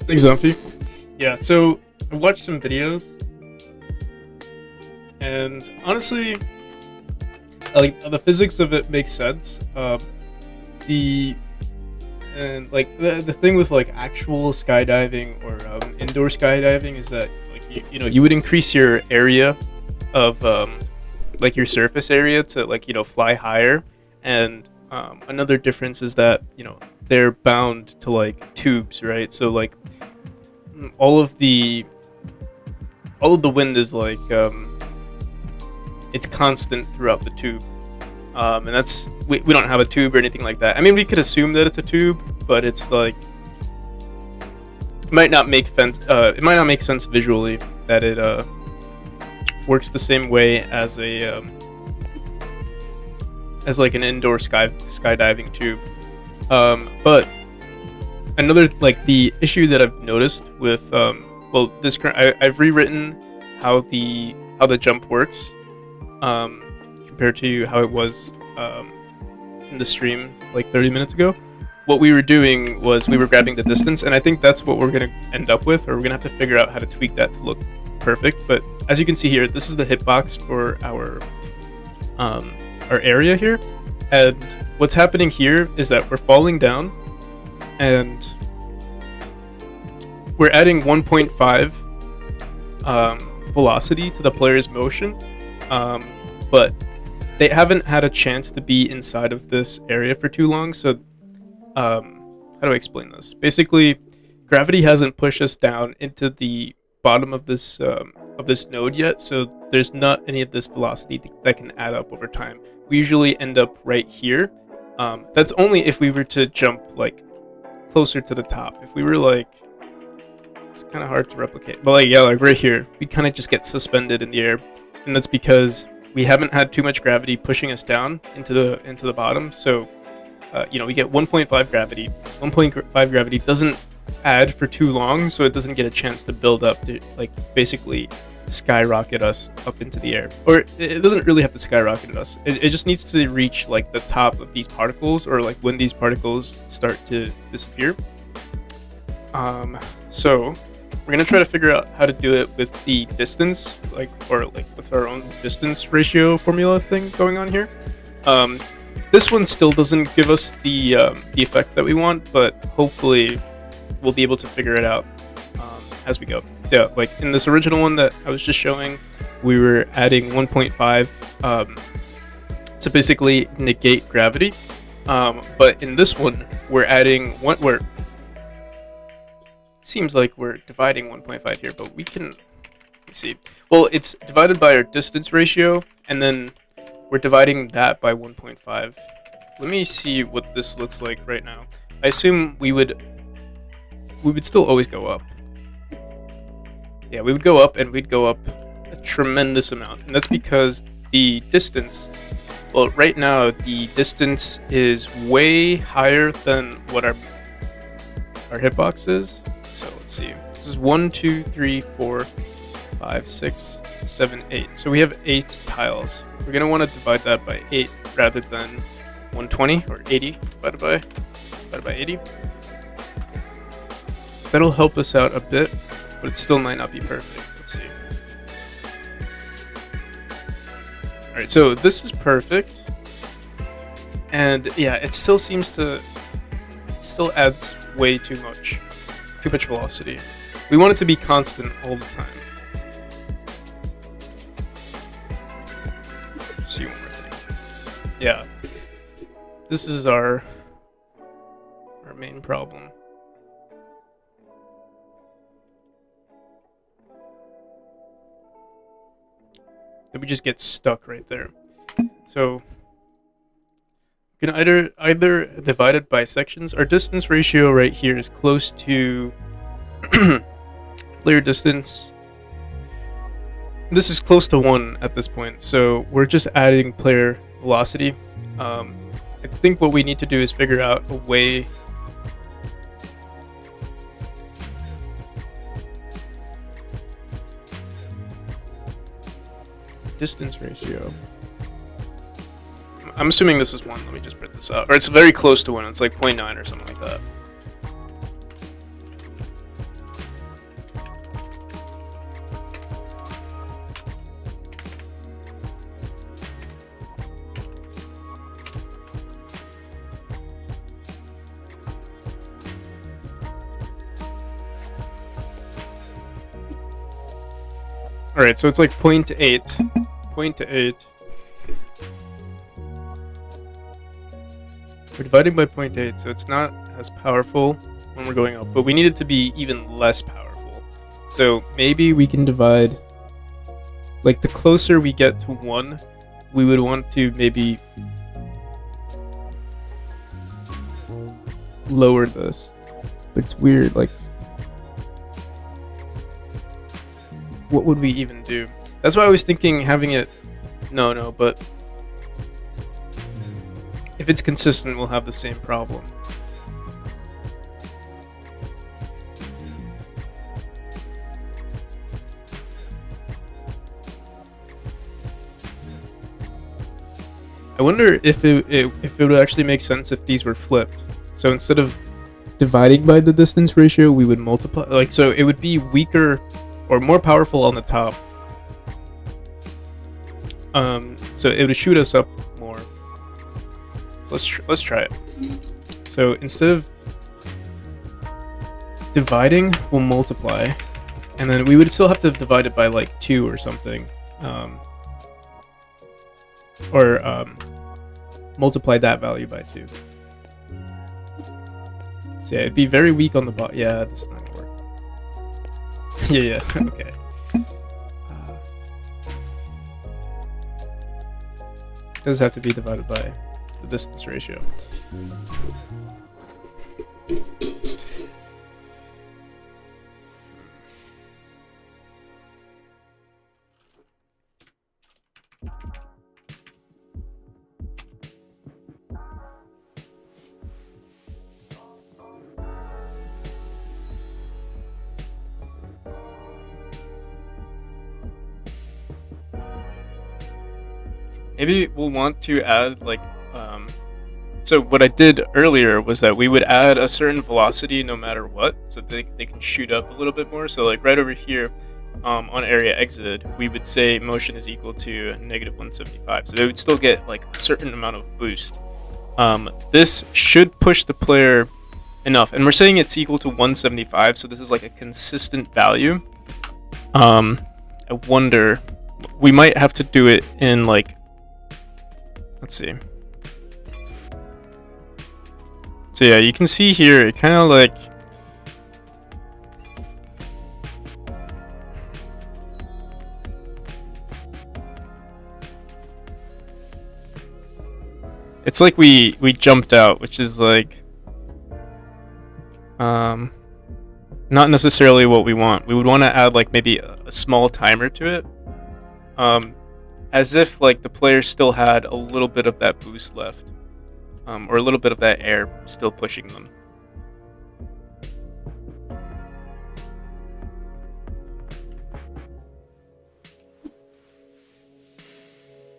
Thanks, Zumpy. Yeah, so I watched some videos, and honestly, like the physics of it makes sense. The and like the thing with like actual skydiving or indoor skydiving is that like you would increase your area of like your surface area to like fly higher, and another difference is that they're bound to like tubes, right? So like all of the wind is like it's constant throughout the tube, and that's we don't have a tube or anything like that. I mean, we could assume that it's a tube, but it's like it might not make sense visually that it works the same way as a as like an indoor skydiving tube. But another like the issue that I've noticed with I've rewritten how the jump works compared to how it was in the stream like 30 minutes ago. What we were doing was we were grabbing the distance, and I think that's what we're gonna end up with, or we're gonna have to figure out how to tweak that to look perfect. But as you can see here, this is the hitbox for our area here, and what's happening here is that we're falling down and we're adding 1.5 velocity to the player's motion, but they haven't had a chance to be inside of this area for too long. So how do I explain this? Basically, gravity hasn't pushed us down into the bottom of this node yet, so there's not any of this velocity that can add up over time. We usually end up right here. That's only if we were to jump like closer to the top. If we were like, it's kind of hard to replicate, but like right here, we kind of just get suspended in the air, and that's because we haven't had too much gravity pushing us down into the bottom. So we get 1.5 gravity. 1.5 gravity doesn't add for too long, so it doesn't get a chance to build up to like basically skyrocket us up into the air. Or it doesn't really have to skyrocket us. It just needs to reach like the top of these particles, or like when these particles start to disappear. So we're gonna try to figure out how to do it with the distance, or with our own distance ratio formula thing going on here. This one still doesn't give us the effect that we want, but hopefully we'll be able to figure it out as we go. Yeah, like in this original one that I was just showing, we were adding 1.5 to basically negate gravity. But in this one, we're adding seems like we're dividing 1.5 here, but we can see. Well, it's divided by our distance ratio, and then we're dividing that by 1.5. Let me see what this looks like right now. I assume we would still always go up. Yeah, we would go up, and we'd go up a tremendous amount, and that's because the distance. Well, right now the distance is way higher than what our hitbox is. So let's see. This is 1, 2, 3, 4, 5, 6, 7, 8. So we have 8 tiles. We're gonna want to divide that by 8 rather than 120 or 80 divided by 80. That'll help us out a bit, but it still might not be perfect. Let's see. Alright, so this is perfect. And yeah, it still adds way too much velocity. We want it to be constant all the time. Let's see one more thing. Yeah. This is our our main problem. That we just get stuck right there. So we can either divide it by sections. Our distance ratio right here is close to player distance. This is close to 1 at this point, so we're just adding player velocity. I think what we need to do is figure out a way distance ratio. I'm assuming this is 1. Let me just print this out. Or it's very close to 1. It's like 0.9 or something like that. Alright, so it's like 0.8. 0.8. We're dividing by 0.8, so it's not as powerful when we're going up, but we need it to be even less powerful. So maybe we can divide, like the closer we get to 1, we would want to maybe lower this. But it's weird, like, what would we even do? That's why I was thinking having it, no, but if it's consistent, we'll have the same problem. I wonder if it would actually make sense if these were flipped. So instead of dividing by the distance ratio, we would multiply. Like, so it would be weaker or more powerful on the top. So it would shoot us up more. Let's try it. So instead of dividing, we'll multiply, and then we would still have to divide it by like 2 or something, or multiply that value by 2. So yeah, it'd be very weak on the bottom. Yeah, this is not gonna work. yeah, okay. It does have to be divided by the distance ratio. Maybe we'll want to add like so what I did earlier was that we would add a certain velocity no matter what, so they can shoot up a little bit more. So like right over here on area exited, we would say motion is equal to -175. So they would still get like a certain amount of boost. This should push the player enough, and we're saying it's equal to 175, so this is like a consistent value. I wonder, we might have to do it in like, let's see. So yeah, you can see here, it kind of like, it's like we jumped out, which is like, not necessarily what we want. We would want to add like maybe a small timer to it, as if like the player still had a little bit of that boost left. Or a little bit of that air still pushing them.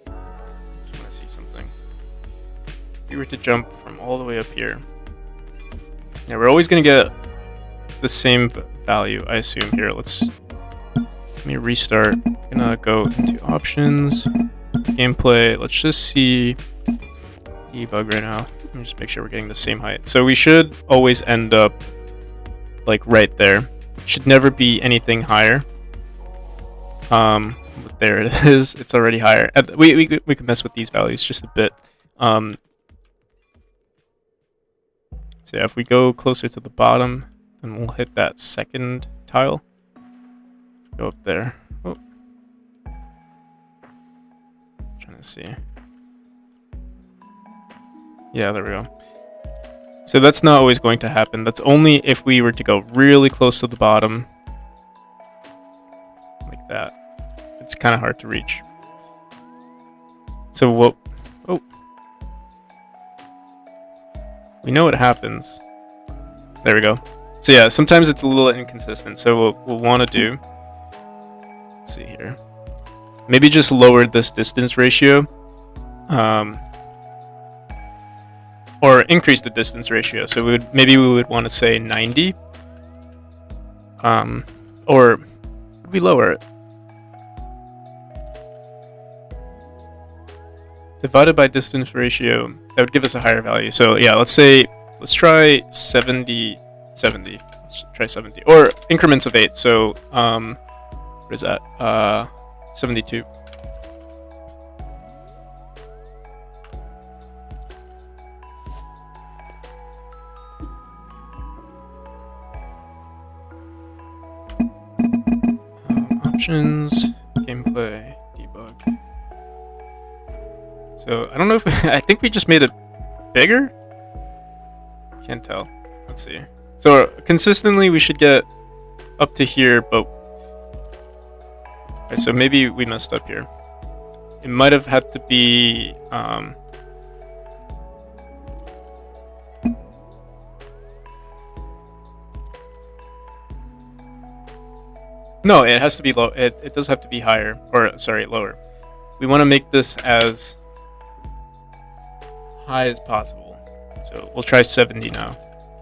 Just want to see something. If we were to jump from all the way up here, yeah, we're always going to get the same value, I assume. Here, let me restart. I'm gonna go into options, gameplay. Let's just see. Debug right now. Let me just make sure we're getting the same height. So we should always end up like right there. It should never be anything higher. But there it is. It's already higher. We can mess with these values just a bit. So So yeah, if we go closer to the bottom, then we'll hit that second tile. Go up there. Oh. Trying to see. Yeah, there we go. So that's not always going to happen. That's only if we were to go really close to the bottom. Like that. It's kind of hard to reach. So what... Oh. We know what happens. There we go. So yeah, sometimes it's a little inconsistent. So what we'll want to do... Let's see here. Maybe just lower this distance ratio. Or increase the distance ratio. So maybe we would want to say 90. Or we lower it. Divided by distance ratio, that would give us a higher value. So yeah, let's try 70. Let's try 70. Or increments of 8. So what is that? 72. Options, gameplay, debug. So I don't know if I think we just made it bigger. Can't tell. Let's see. So consistently we should get up to here, but okay, so maybe we messed up here. It might have had to be no, it has to be low. It does have to be higher, or sorry, lower. We want to make this as high as possible. So we'll try 70 now,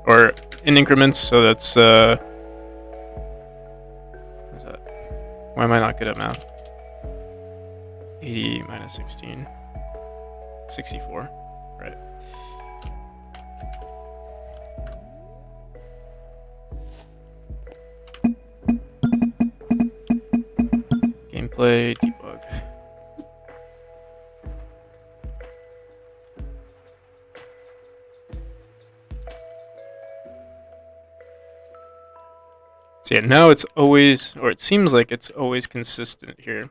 or in increments. So that's what is that? Why am I not good at math? 80 minus 16, 64. Right. Gameplay, debug. So yeah, now it's always, or it seems like it's always consistent here.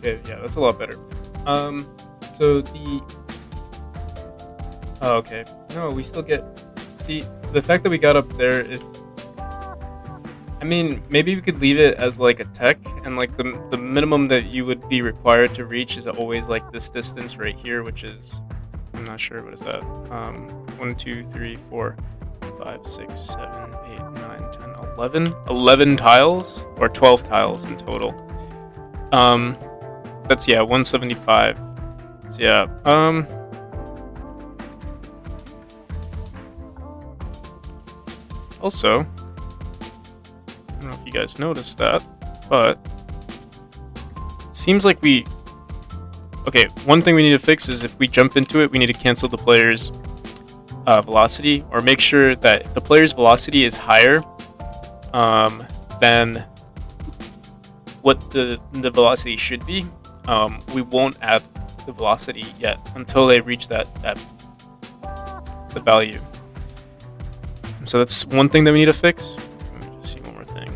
Okay, yeah, that's a lot better. So the... Oh, okay. No, we still get... See, the fact that we got up there is... I mean, maybe we could leave it as like a tech, and like the minimum that you would be required to reach is always like this distance right here, which is... I'm not sure, what is that? 1, 2, 3, 4, 5, 6, 7, 8, 9, 10, 11? 11 tiles? Or 12 tiles in total. That's, yeah, 175. So, yeah, also, I don't know if you guys noticed that, but it seems like we... Okay, one thing we need to fix is if we jump into it, we need to cancel the player's velocity, or make sure that if the player's velocity is higher than what the velocity should be, we won't add the velocity yet until they reach the value. So that's one thing that we need to fix. Let me just see one more thing.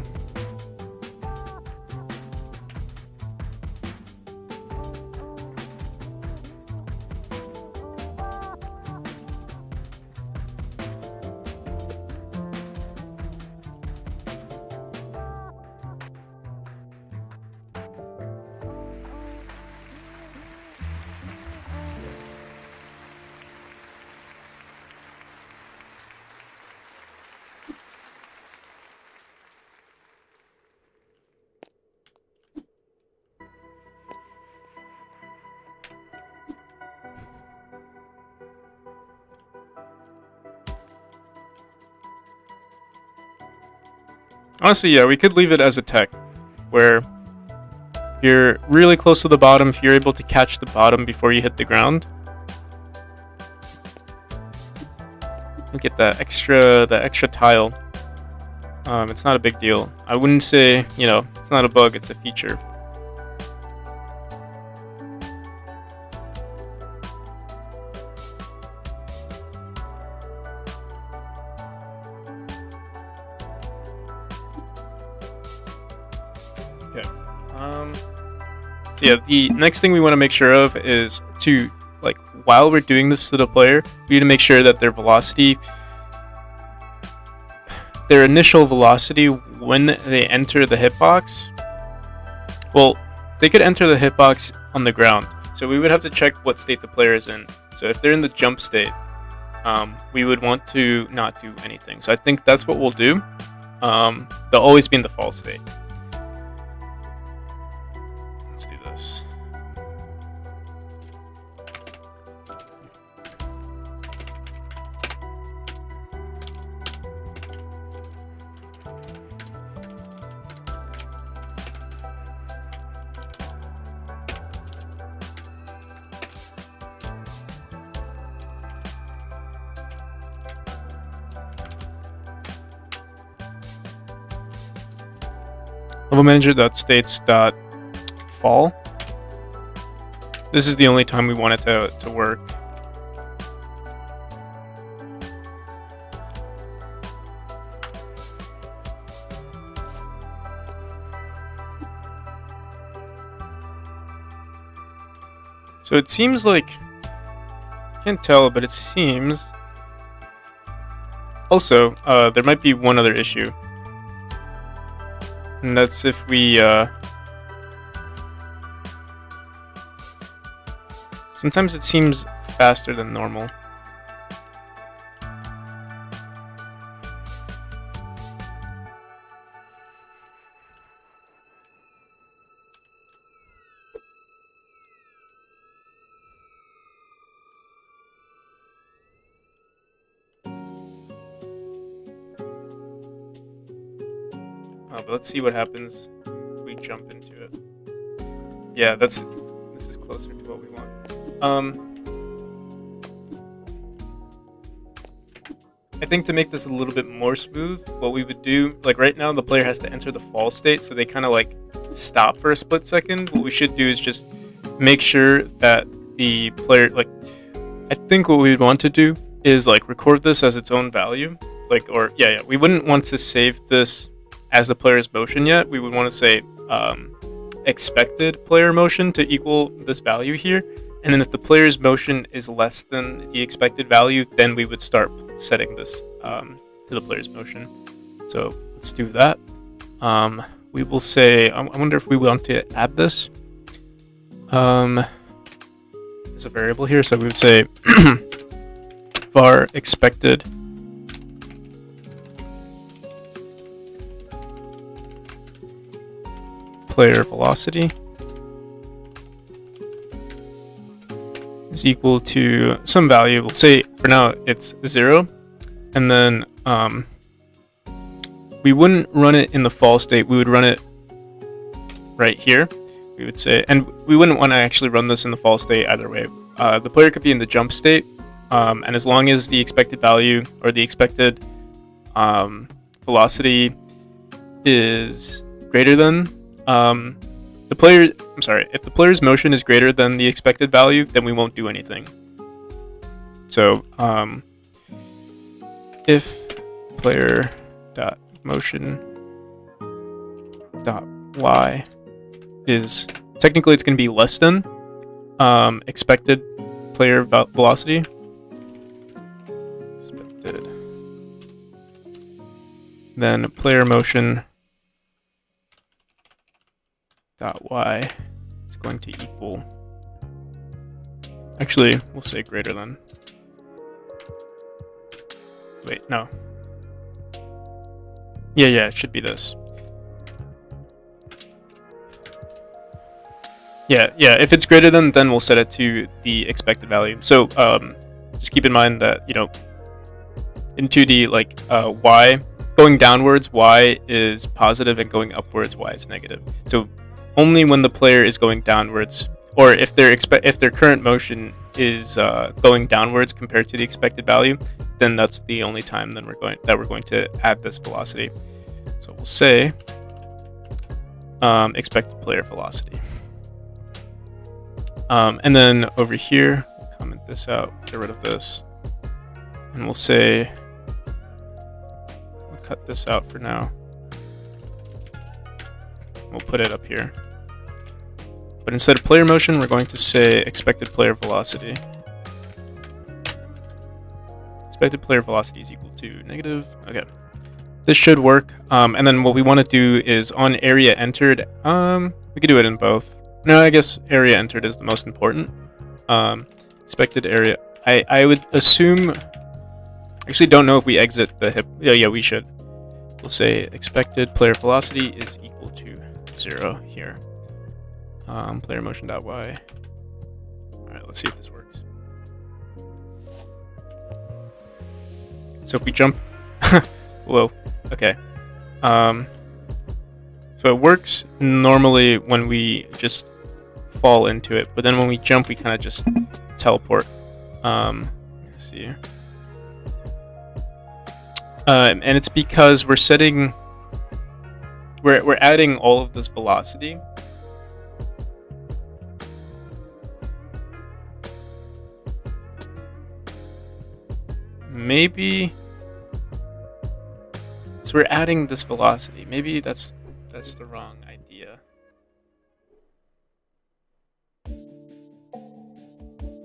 Honestly, yeah, we could leave it as a tech, where you're really close to the bottom. If you're able to catch the bottom before you hit the ground, you get that extra tile. It's not a big deal. I wouldn't say, it's not a bug, it's a feature. Okay. Yeah, the next thing we want to make sure of is to, while we're doing this to the player, we need to make sure that their initial velocity when they enter the hitbox, well, they could enter the hitbox on the ground. So we would have to check what state the player is in. So if they're in the jump state, we would want to not do anything. So I think that's what we'll do. They'll always be in the fall state. Let's do this. Level manager.states.fall. This is the only time we want it to work. So it seems like, I can't tell, but it seems also there might be one other issue. And that's if we, sometimes it seems faster than normal. But let's see what happens if we jump into it. Yeah, this is closer to what we want. I think to make this a little bit more smooth, what we would do, right now the player has to enter the fall state, so they kind of stop for a split second. What we should do is just make sure that the player, I think what we would want to do is record this as its own value. We wouldn't want to save this as the player's motion yet. We would want to say expected player motion to equal this value here, and then if the player's motion is less than the expected value, then we would start setting this to the player's motion. So let's do that. We will say, I wonder if we want to add this as a variable here. So we would say var expected player velocity is equal to some value. We'll say for now it's 0, and then we wouldn't run it in the fall state. We would run it right here. We would say, and we wouldn't want to actually run this in the fall state either way. The player could be in the jump state, and as long as the expected value or the expected velocity is greater than if the player's motion is greater than the expected value, then we won't do anything. So if player dot motion dot y is technically, it's going to be less than expected player velocity. Expected. Then player motion dot y is going to equal, actually we'll say greater than, wait, no, yeah, it should be this. Yeah, if it's greater than, then we'll set it to the expected value. So just keep in mind that, in 2D, y going downwards, y is positive, and going upwards, y is negative. So only when the player is going downwards, or if their current motion is going downwards compared to the expected value, then that's the only time then we're going to add this velocity. So we'll say expected player velocity. And then over here, we'll comment this out, get rid of this, and we'll say, we'll cut this out for now. We'll put it up here. But instead of player motion, we're going to say expected player velocity. Expected player velocity is equal to negative. Okay. This should work. And then what we want to do is on area entered, we could do it in both. No, I guess area entered is the most important. Expected area. I would assume, actually don't know if we exit the hip. Yeah, we should. We'll say expected player velocity is equal to 0 here. Player motion.y. All right, let's see if this works. So if we jump, whoa, okay. So it works normally when we just fall into it, but then when we jump, we kind of just teleport. Let's see. And it's because we're adding all of this velocity. Maybe. So we're adding this velocity. Maybe that's the wrong idea.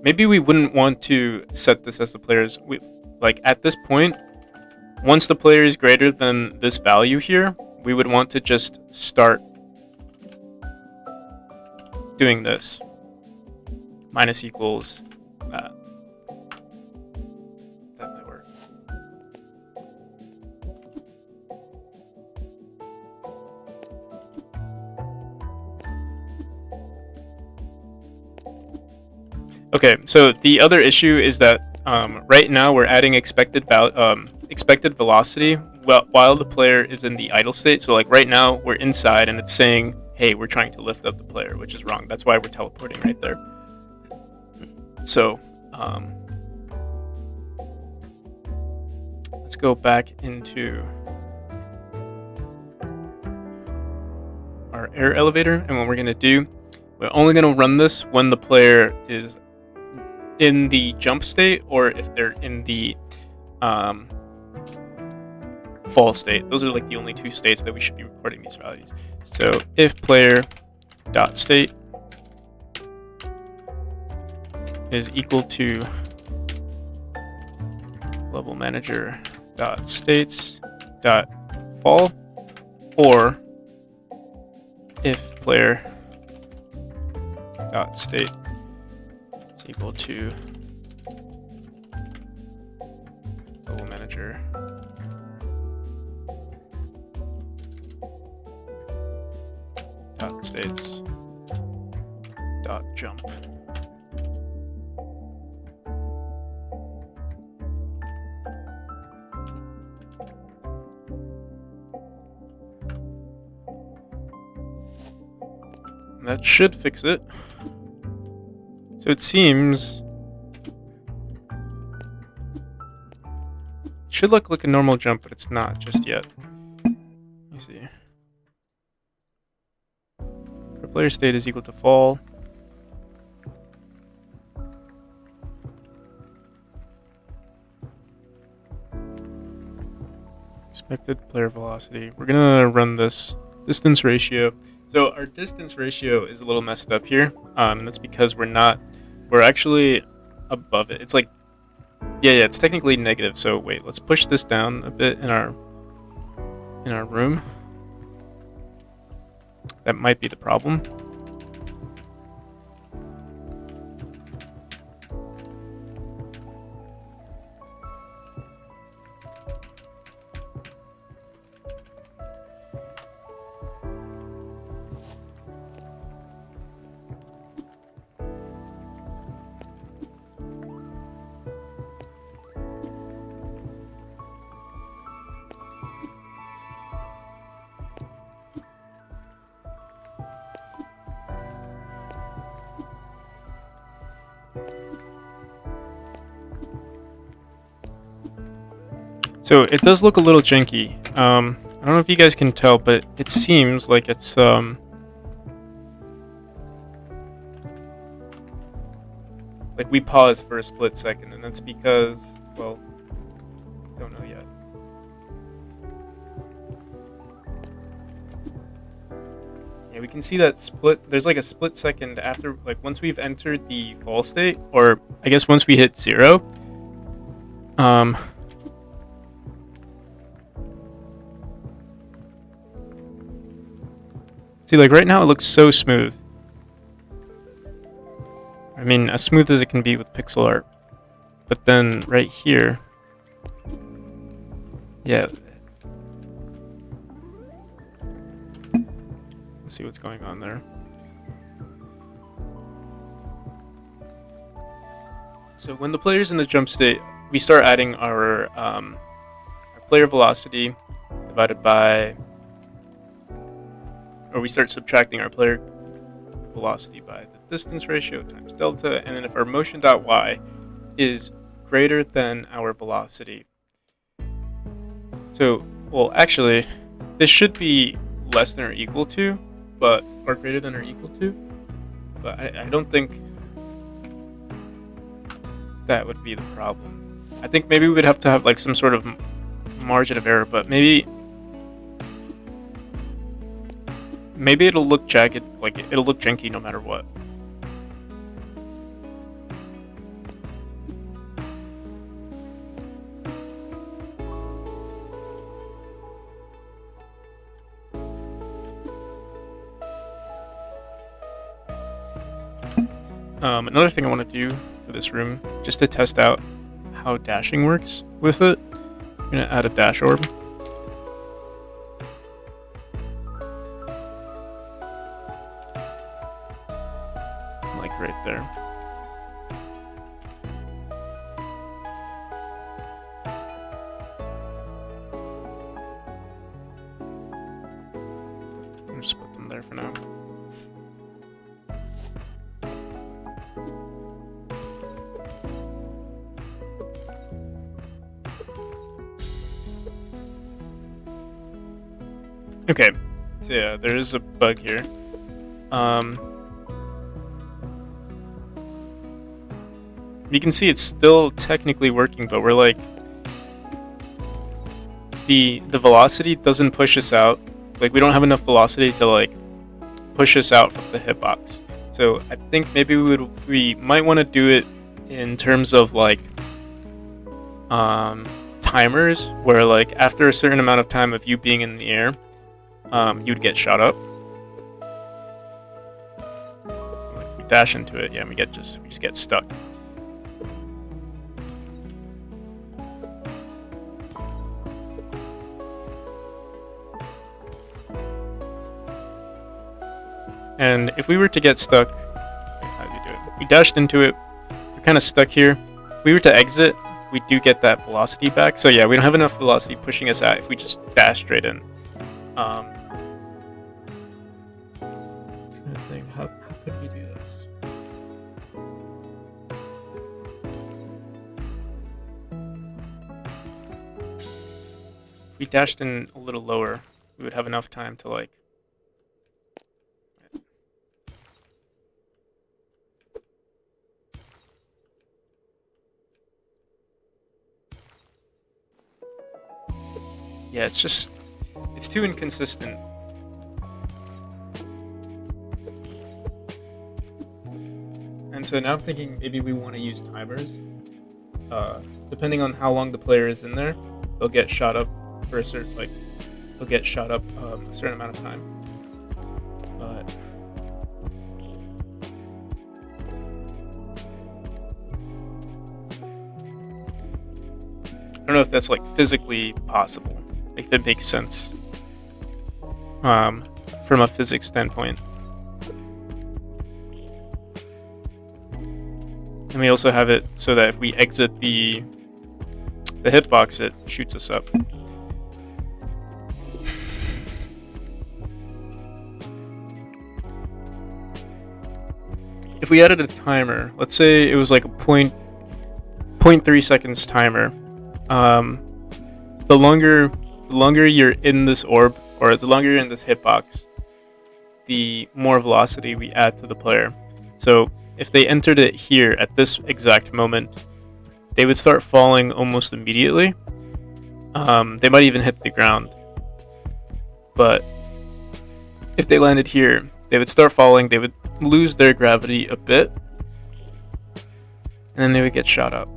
Maybe we wouldn't want to set this as the player's. Like at this point, once the player is greater than this value here, we would want to just start doing this. Minus equals that. That might work. Okay, so the other issue is that right now we're adding expected velocity while the player is in the idle state. So like right now we're inside and it's saying, hey, we're trying to lift up the player, which is wrong. That's why we're teleporting right there. So let's go back into our air elevator, and what we're going to do, we're only going to run this when the player is in the jump state or if they're in the fall state. Those are like the only two states that we should be recording these values. So if player dot state is equal to level manager dot states dot fall, or if player dot state is equal to level manager dot states dot jump. That should fix it. So it seems it should look like a normal jump, but it's not just yet. Let me see. For player state is equal to fall. Expected player velocity. We're gonna run this distance ratio. So our distance ratio is a little messed up here, and that's because we're actually above it. It's like, yeah, it's technically negative. So wait, let's push this down a bit in our room. That might be the problem. So it does look a little janky. I don't know if you guys can tell, but it seems like it's like we pause for a split second, and that's because, well, don't know yet. Yeah, we can see that split. There's like a split second after, like once we've entered the fall state, or I guess once we hit 0. See, like right now it looks so smooth. I mean, as smooth as it can be with pixel art. But then right here, yeah. Let's see what's going on there. So when the player's in the jump state, we start adding our player velocity divided by, or we start subtracting our player velocity by the distance ratio times delta, and then if our motion.y is greater than our velocity. So, well, actually, this should be less than or equal to, or greater than or equal to, but I don't think that would be the problem. I think maybe we would have to have like some sort of margin of error, but maybe it'll look jagged, like it'll look janky no matter what. Another thing I want to do for this room, just to test out how dashing works with it, I'm going to add a dash orb. Like right there. I'll just put them there for now. Okay, so yeah, there is a bug here. You can see it's still technically working, but we're like, the velocity doesn't push us out. Like, we don't have enough velocity to like push us out from the hitbox. So I think maybe we might want to do it in terms of like timers, where like after a certain amount of time of you being in the air, you'd get shot up. Like we dash into it, yeah, we just get stuck. And if we were to get stuck, how do you do it? We dashed into it, we're kind of stuck here. If we were to exit, we do get that velocity back. So yeah, we don't have enough velocity pushing us out if we just dash straight in. I think, how could we do this? If we dashed in a little lower, we would have enough time to like. Yeah, it's too inconsistent. And so now I'm thinking maybe we want to use timers. Depending on how long the player is in there, they'll get shot up for a certain, like, they'll get shot up a certain amount of time. But I don't know if that's like physically possible. If that makes sense from a physics standpoint. And we also have it so that if we exit the hitbox, it shoots us up. If we added a timer, let's say it was like a 0.3 seconds timer, the the longer you're in this orb, or the longer you're in this hitbox, the more velocity we add to the player. So if they entered it here at this exact moment, they would start falling almost immediately. They might even hit the ground. But if they landed here, they would start falling, they would lose their gravity a bit, and then they would get shot up.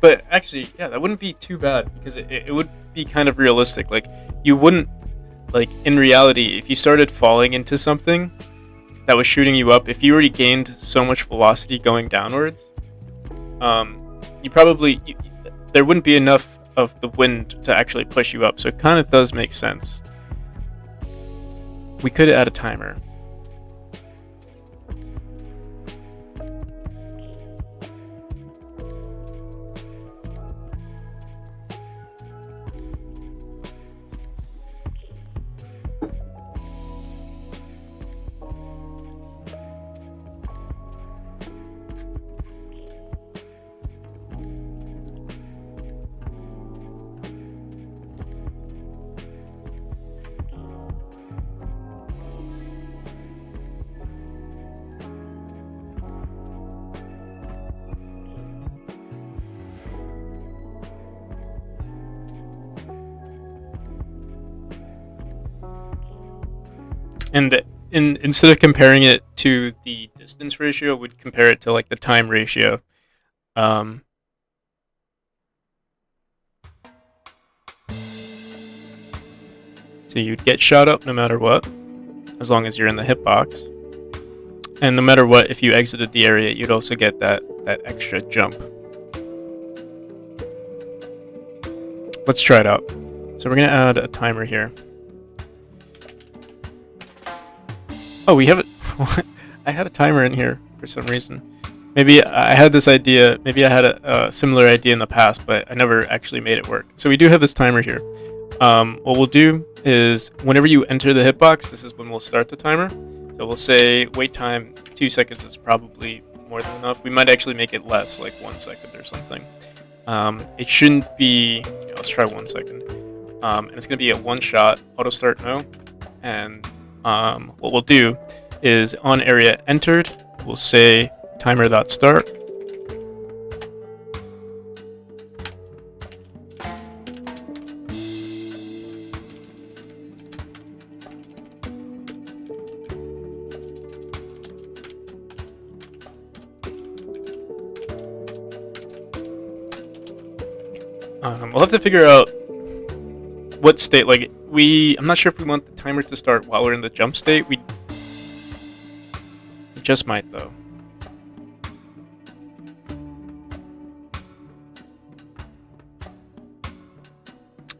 But actually, yeah, that wouldn't be too bad, because it would be kind of realistic. Like, you wouldn't, like, in reality, if you started falling into something that was shooting you up, if you already gained so much velocity going downwards, there wouldn't be enough of the wind to actually push you up. So it kind of does make sense. We could add a timer. And instead of comparing it to the distance ratio, we'd compare it to like the time ratio. So you'd get shot up no matter what, as long as you're in the hitbox. And no matter what, if you exited the area, you'd also get that extra jump. Let's try it out. So we're gonna add a timer here. Oh, we have it. I had a timer in here for some reason. Maybe I had this idea. Maybe I had a similar idea in the past, but I never actually made it work. So we do have this timer here. What we'll do is whenever you enter the hitbox, this is when we'll start the timer. So we'll say wait time 2 seconds is probably more than enough. We might actually make it less, like 1 second or something. It shouldn't be. Let's try 1 second. And it's gonna be a one shot. Auto start no. And what we'll do is on area entered, we'll say timer.start. We'll have to figure out what state, like, I'm not sure if we want the timer to start while we're in the jump state. We just might, though.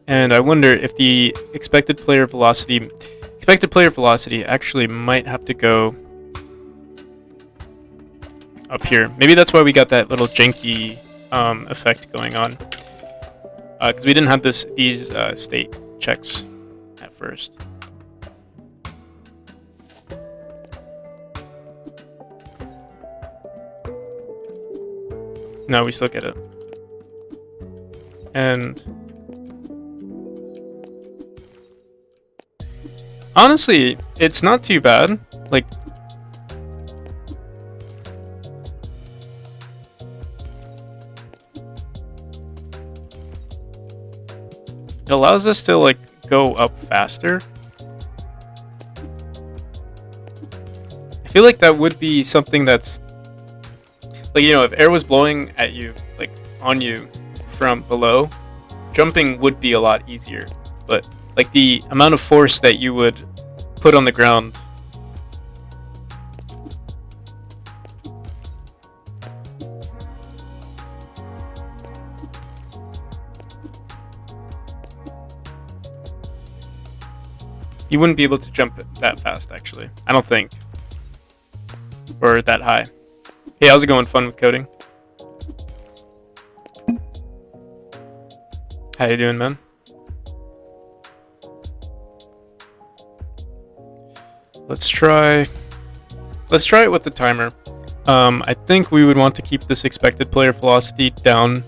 And I wonder if the expected player velocity actually might have to go up here. Maybe that's why we got that little janky effect going on. Because we didn't have these state checks at first. No, we still get it. And honestly, it's not too bad. Like, it allows us to like go up faster. I feel like that would be something that's like, if air was blowing at you, like on you from below, jumping would be a lot easier. But like the amount of force that you would put on the ground, you wouldn't be able to jump that fast, actually. I don't think. Or that high. Hey, how's it going? Fun with coding? How you doing, man? Let's try it with the timer. I think we would want to keep this expected player velocity down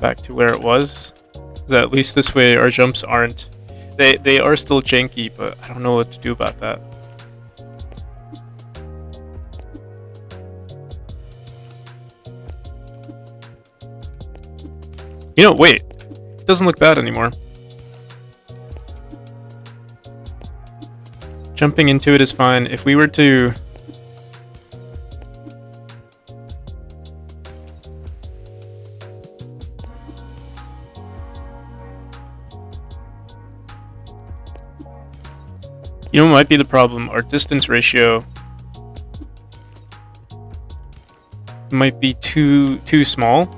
back to where it was. At least this way our jumps aren't. They are still janky, but I don't know what to do about that. You know, wait. It doesn't look bad anymore. Jumping into it is fine. If we were to... You know what might be the problem? Our distance ratio might be too small.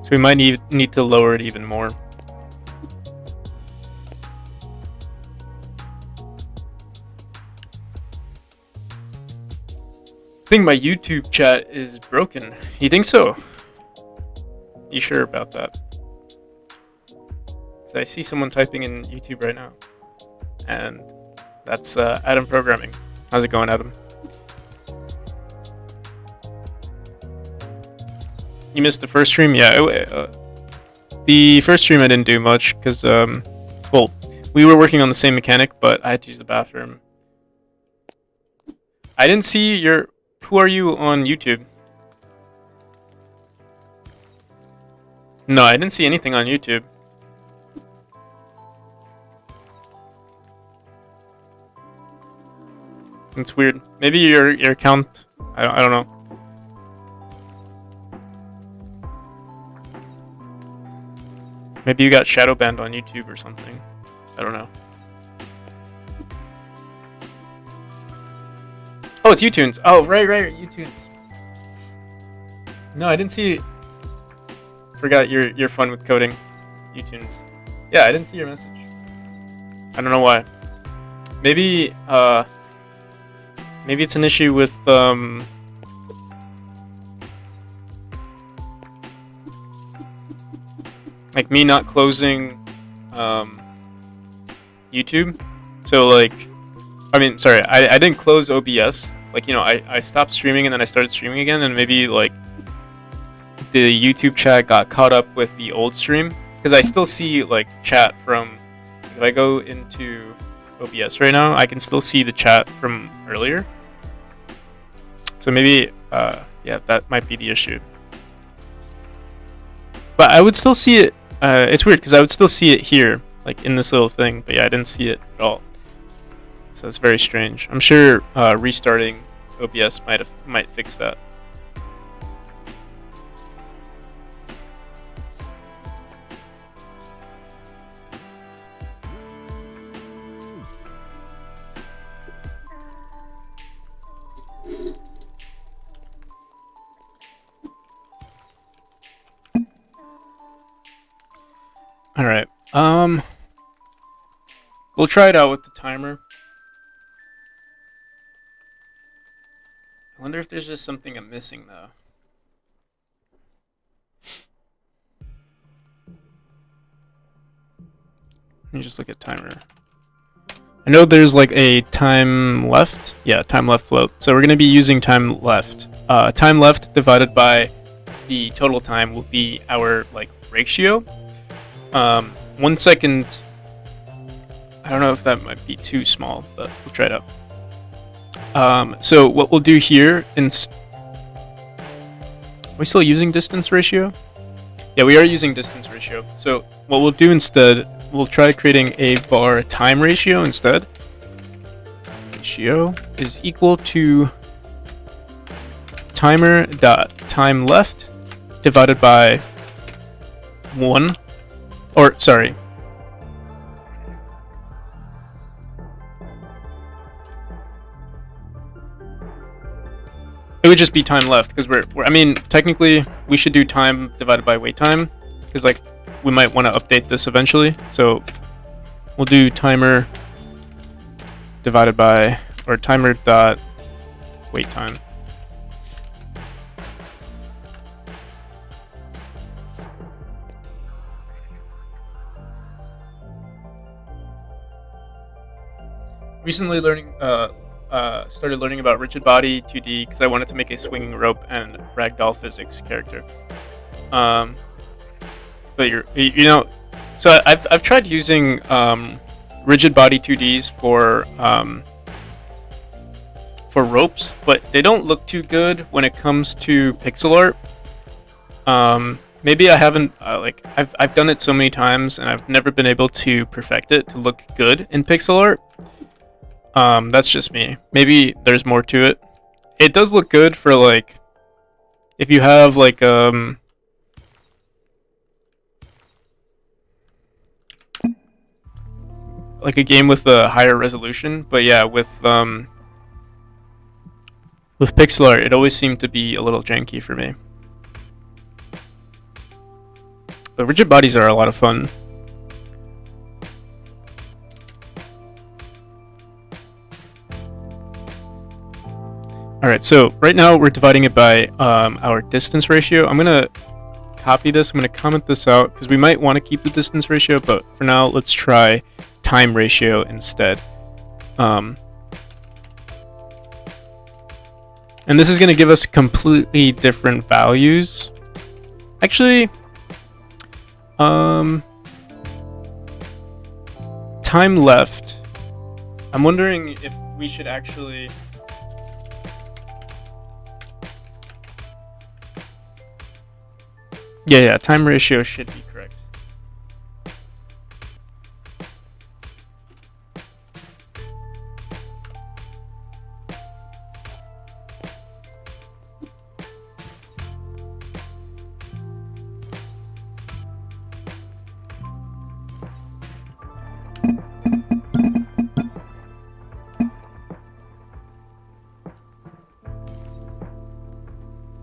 So we might need to lower it even more. I think my YouTube chat is broken. You think so? You sure about that? So I see someone typing in YouTube right now. And that's Adam Programming. How's it going, Adam? You missed the first stream? Yeah, the first stream I didn't do much because, well, we were working on the same mechanic, but I had to use the bathroom. I didn't see your... Who are you on YouTube? No, I didn't see anything on YouTube. It's weird. Maybe your account... I don't know. Maybe you got shadow banned on YouTube or something. I don't know. Oh, it's YouTunes. Oh, right, YouTunes. No, I didn't see... Forgot you're fun with coding. YouTunes. Yeah, I didn't see your message. I don't know why. Maybe, maybe it's an issue with, like me not closing, YouTube. So, like... I mean, sorry, I didn't close OBS. Like, you know, I stopped streaming and then I started streaming again, and maybe, like, the YouTube chat got caught up with the old stream. Because I still see, like, chat from... If I go into OBS right now, I can still see the chat from earlier. So maybe, yeah, that might be the issue. But I would still see it... it's weird, because I would still see it here, like, in this little thing. But yeah, I didn't see it at all. So it's very strange. I'm sure restarting OBS might fix that. All right. We'll try it out with the timer. I wonder if there's just something I'm missing, though. Let me just look at timer. I know there's like a time left. Yeah, time left float. So we're going to be using time left. Time left divided by the total time will be our like ratio. 1 second. I don't know if that might be too small, but we'll try it out. So what we'll do here, are we still using distance ratio? Yeah, we are using distance ratio. So what we'll do instead, we'll try creating a var time ratio instead. Ratio is equal to timer.time left divided by 1, or sorry. It would just be time left, because we're I mean, technically, we should do time divided by wait time, because, like, we might want to update this eventually. So, we'll do timer divided by, or timer dot wait time. Recently started learning about rigid body 2D because I wanted to make a swinging rope and ragdoll physics character. but so I've tried using rigid body 2Ds for ropes, but they don't look too good when it comes to pixel art. Maybe I haven't I've done it so many times and I've never been able to perfect it to look good in pixel art. That's just me. Maybe there's more to it. It does look good for like if you have like a game with a higher resolution, but yeah, with pixel art, it always seemed to be a little janky for me. But rigid bodies are a lot of fun. Alright, so right now we're dividing it by our distance ratio. I'm going to copy this. I'm going to comment this out because we might want to keep the distance ratio, but for now, let's try time ratio instead. And this is going to give us completely different values. Actually, time left. I'm wondering if we should actually... Yeah, time ratio should be correct.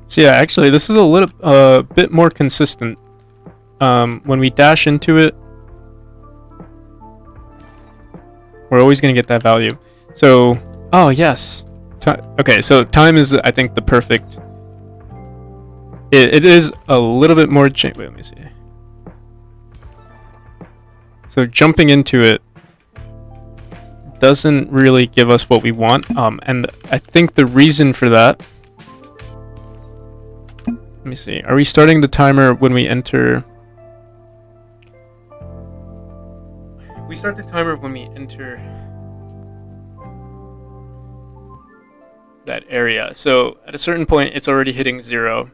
So yeah, actually, this is a little bit more consistent. When we dash into it, we're always going to get that value. So, oh yes. Okay, so time is, I think, the perfect... It is a little bit more... Wait, let me see. So jumping into it doesn't really give us what we want. And I think the reason for that... Let me see. Are we starting the timer when we enter... We start the timer when we enter that area. So at a certain point, it's already hitting 0.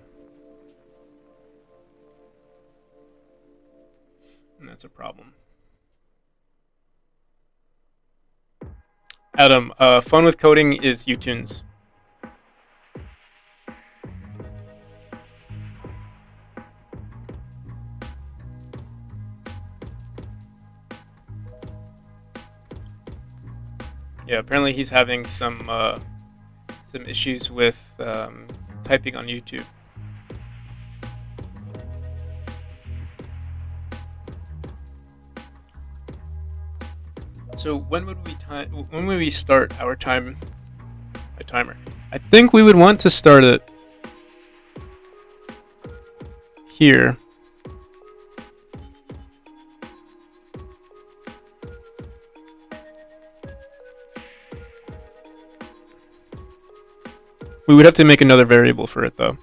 And that's a problem. Adam, fun with coding is uTunes. Yeah, apparently he's having some issues with typing on YouTube. So when would we start our timer? I think we would want to start it here. We would have to make another variable for it though.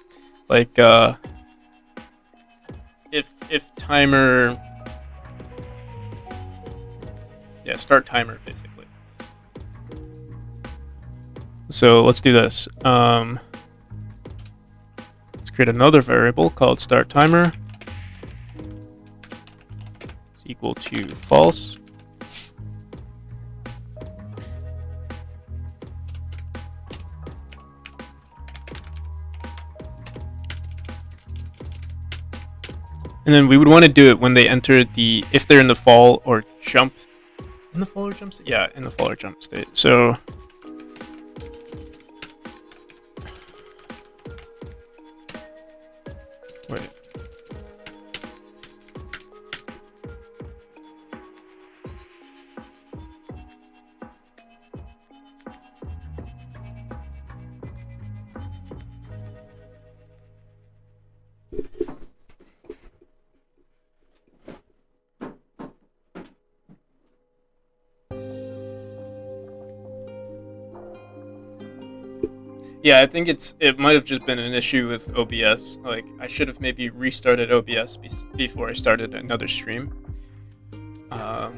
Like if timer, yeah, start timer basically. So let's do this. Let's create another variable called start timer. It's equal to false. And then we would want to do it when they enter if they're in the fall or jump. In the fall or jump state? Yeah, in the fall or jump state. So wait. Yeah, I think it might have just been an issue with OBS. Like I should have maybe restarted OBS before I started another stream. Um,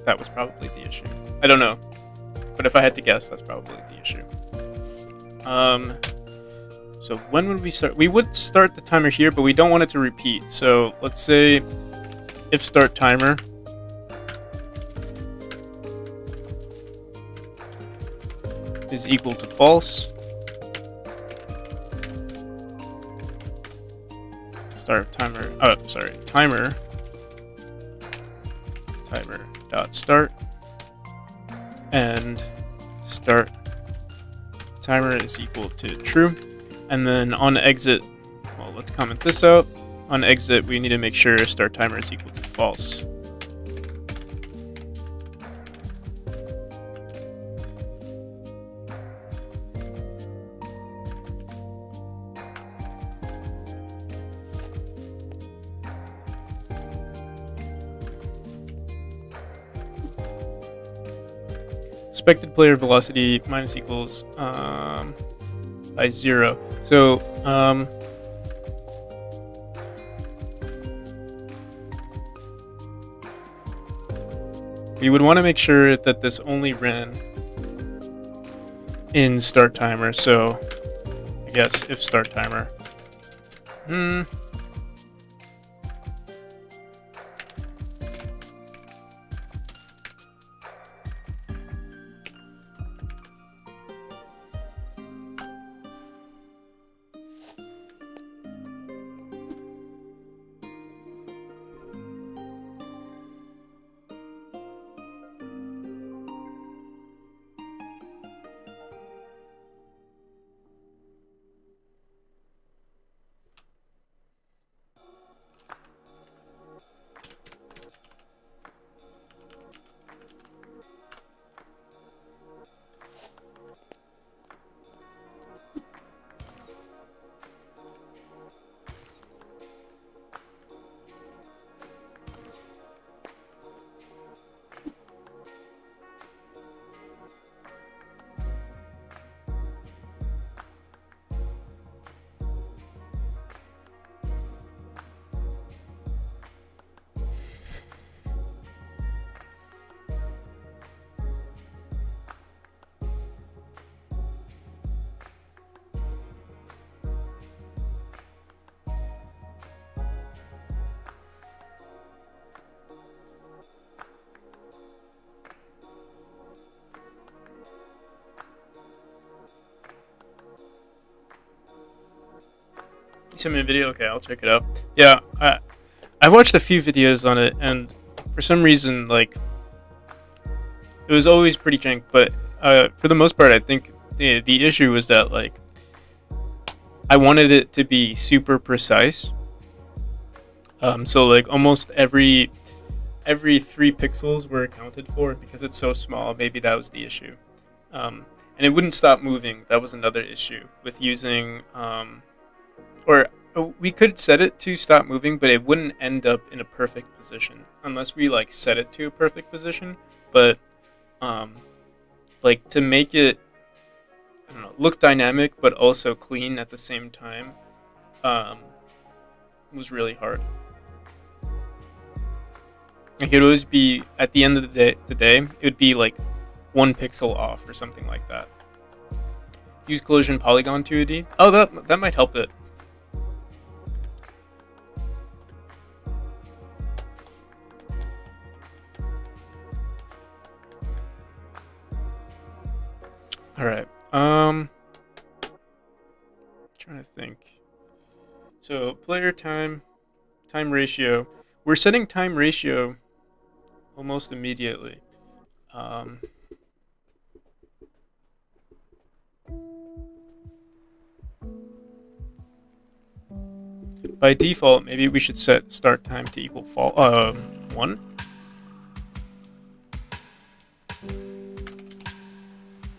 that was probably the issue. I don't know, but if I had to guess, that's probably the issue. So when would we start? We would start the timer here, but we don't want it to repeat. So let's say if start timer is equal to false. Start timer. Oh, sorry. Timer dot start and start timer is equal to true. And then on exit, well, let's comment this out. On exit, we need to make sure start timer is equal to false. Expected player velocity minus equals by 0. So we would want to make sure that this only ran in start timer. So I guess if start timer. You sent me a video? Okay, I'll check it out. Yeah, I've watched a few videos on it, and for some reason, like, it was always pretty jank, but for the most part, I think the issue was that, like, I wanted it to be super precise. So, like, almost every 3 pixels were accounted for, because it's so small, maybe that was the issue. And it wouldn't stop moving. That was another issue with using... or we could set it to stop moving, but it wouldn't end up in a perfect position unless we like set it to a perfect position. But like to make it, I don't know, look dynamic but also clean at the same time, was really hard. Like it would always be at the end of the day, it would be like 1 pixel off or something like that. Use collision polygon 2D. Oh, that might help it. All right. Trying to think. So player time ratio. We're setting time ratio almost immediately. By default, maybe we should set start time to equal 1.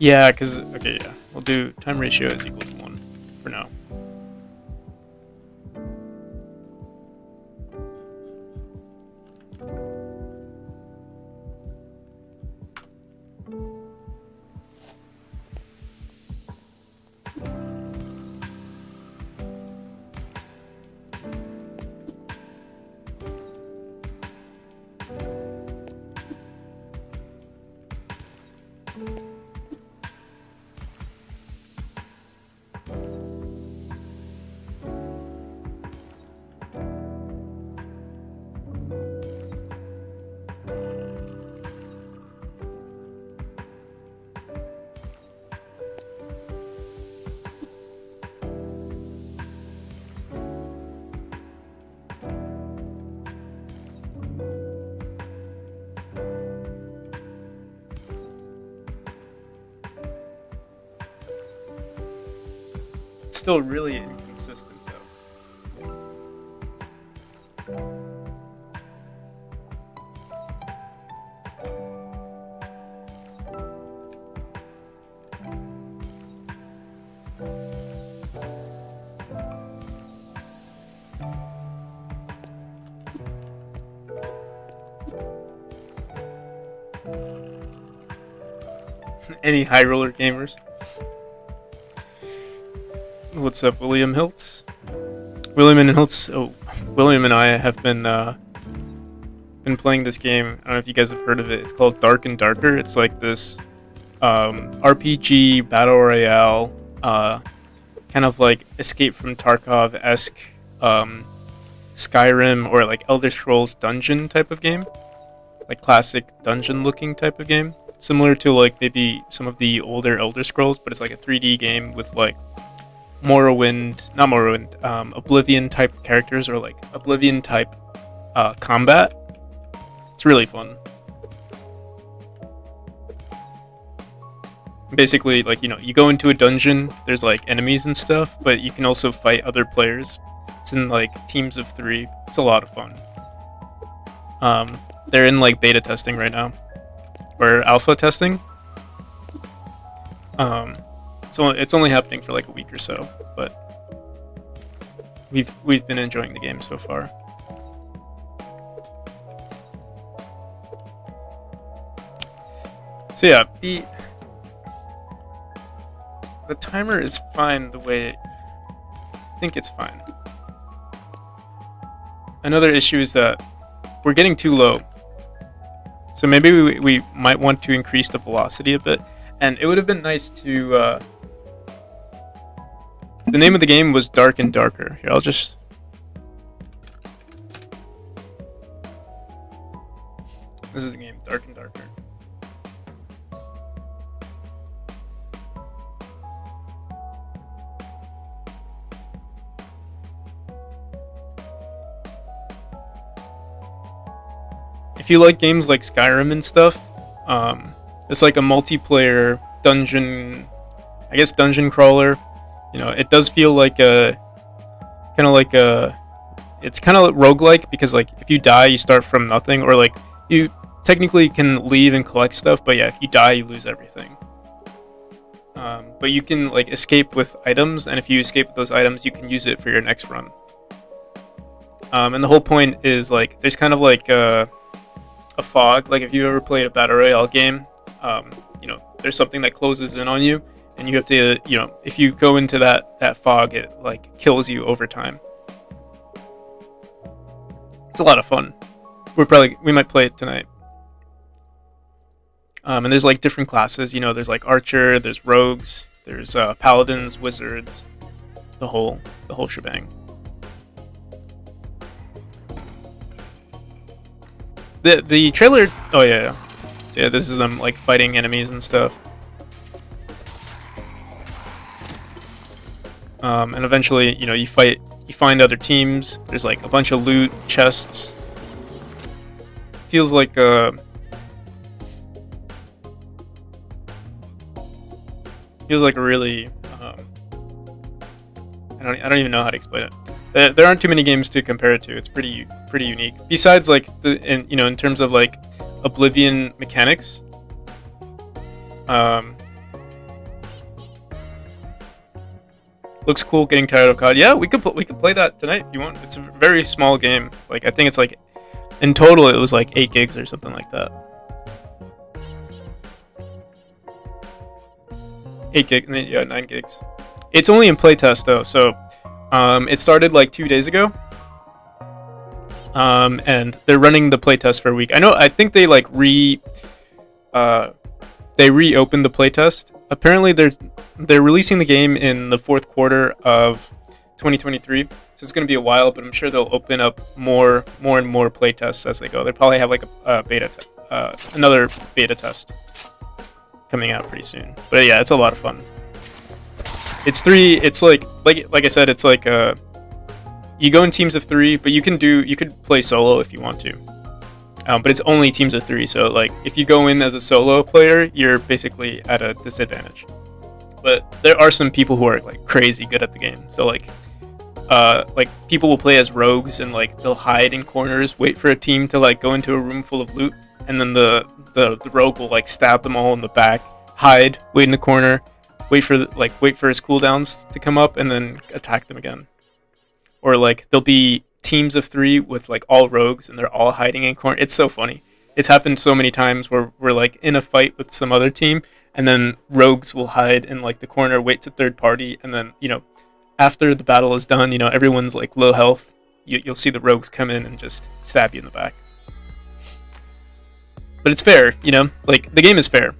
Yeah, because, okay, yeah. We'll do time ratio is equal to 1 for now. feel really inconsistent though. Any high roller gamers? What's up, William Hiltz? William and I have been playing this game. I don't know if you guys have heard of it. It's called Dark and Darker. It's like this RPG battle royale, kind of like Escape from Tarkov-esque Skyrim or like Elder Scrolls dungeon type of game, like classic dungeon-looking type of game, similar to like maybe some of the older Elder Scrolls, but it's like a 3D game with like Oblivion type characters or like Oblivion type combat. It's really fun. Basically, like, you go into a dungeon, there's like enemies and stuff, but you can also fight other players. It's in like teams of 3. It's a lot of fun. They're in like beta testing right now, or alpha testing. So it's only happening for like a week or so, but we've been enjoying the game so far. So yeah, the timer is fine the way I think it's fine. Another issue is that we're getting too low. So maybe we might want to increase the velocity a bit. And it would have been nice to... the name of the game was Dark and Darker. Here, I'll just... This is the game, Dark and Darker. If you like games like Skyrim and stuff, it's like a multiplayer dungeon crawler. It does feel like it's kind of roguelike, because like if you die, you start from nothing, or like you technically can leave and collect stuff, but yeah, if you die, you lose everything. But you can like escape with items, and if you escape with those items, you can use it for your next run. And the whole point is like there's kind of like a fog. Like if you ever played a battle royale game, there's something that closes in on you, and you have to, if you go into that fog, it like kills you over time. It's a lot of fun. We might play it tonight. And there's like different classes. There's like archer, there's rogues, there's paladins, wizards, the whole shebang. The trailer. Oh yeah. Yeah, this is them like fighting enemies and stuff. And eventually, you find other teams. There's like a bunch of loot, chests. Feels like a really I don't even know how to explain it. There aren't too many games to compare it to. It's pretty unique. Besides like in terms of like Oblivion mechanics. Looks cool. Getting tired of COD. Yeah, we could play that tonight if you want. It's a very small game. Like I think it's like in total it was like 8 gigs or something like that. 8 gigs. Yeah, 9 gigs. It's only in playtest though, so it started like 2 days ago. And they're running the playtest for a week. I think they like they reopened the playtest. Apparently they're releasing the game in the 4th quarter of 2023. So it's going to be a while, but I'm sure they'll open up more and more playtests as they go. They probably have like another beta test coming out pretty soon. But yeah, it's a lot of fun. It's like I said, it's like you go in teams of 3, but you could play solo if you want to. But it's only teams of 3, so like if you go in as a solo player, you're basically at a disadvantage. but there are some people who are like crazy good at the game. So like people will play as rogues and like they'll hide in corners, wait for a team to like go into a room full of loot, and then the rogue will like stab them all in the back, hide, wait in the corner, wait for his cooldowns to come up, and then attack them again. Or like there'll be teams of 3 with like all rogues and they're all hiding in corner. It's so funny. It's happened so many times where we're like in a fight with some other team, and then rogues will hide in like the corner, wait to third party, and then after the battle is done, everyone's like low health. You'll see the rogues come in and just stab you in the back. But it's fair, like the game is fair.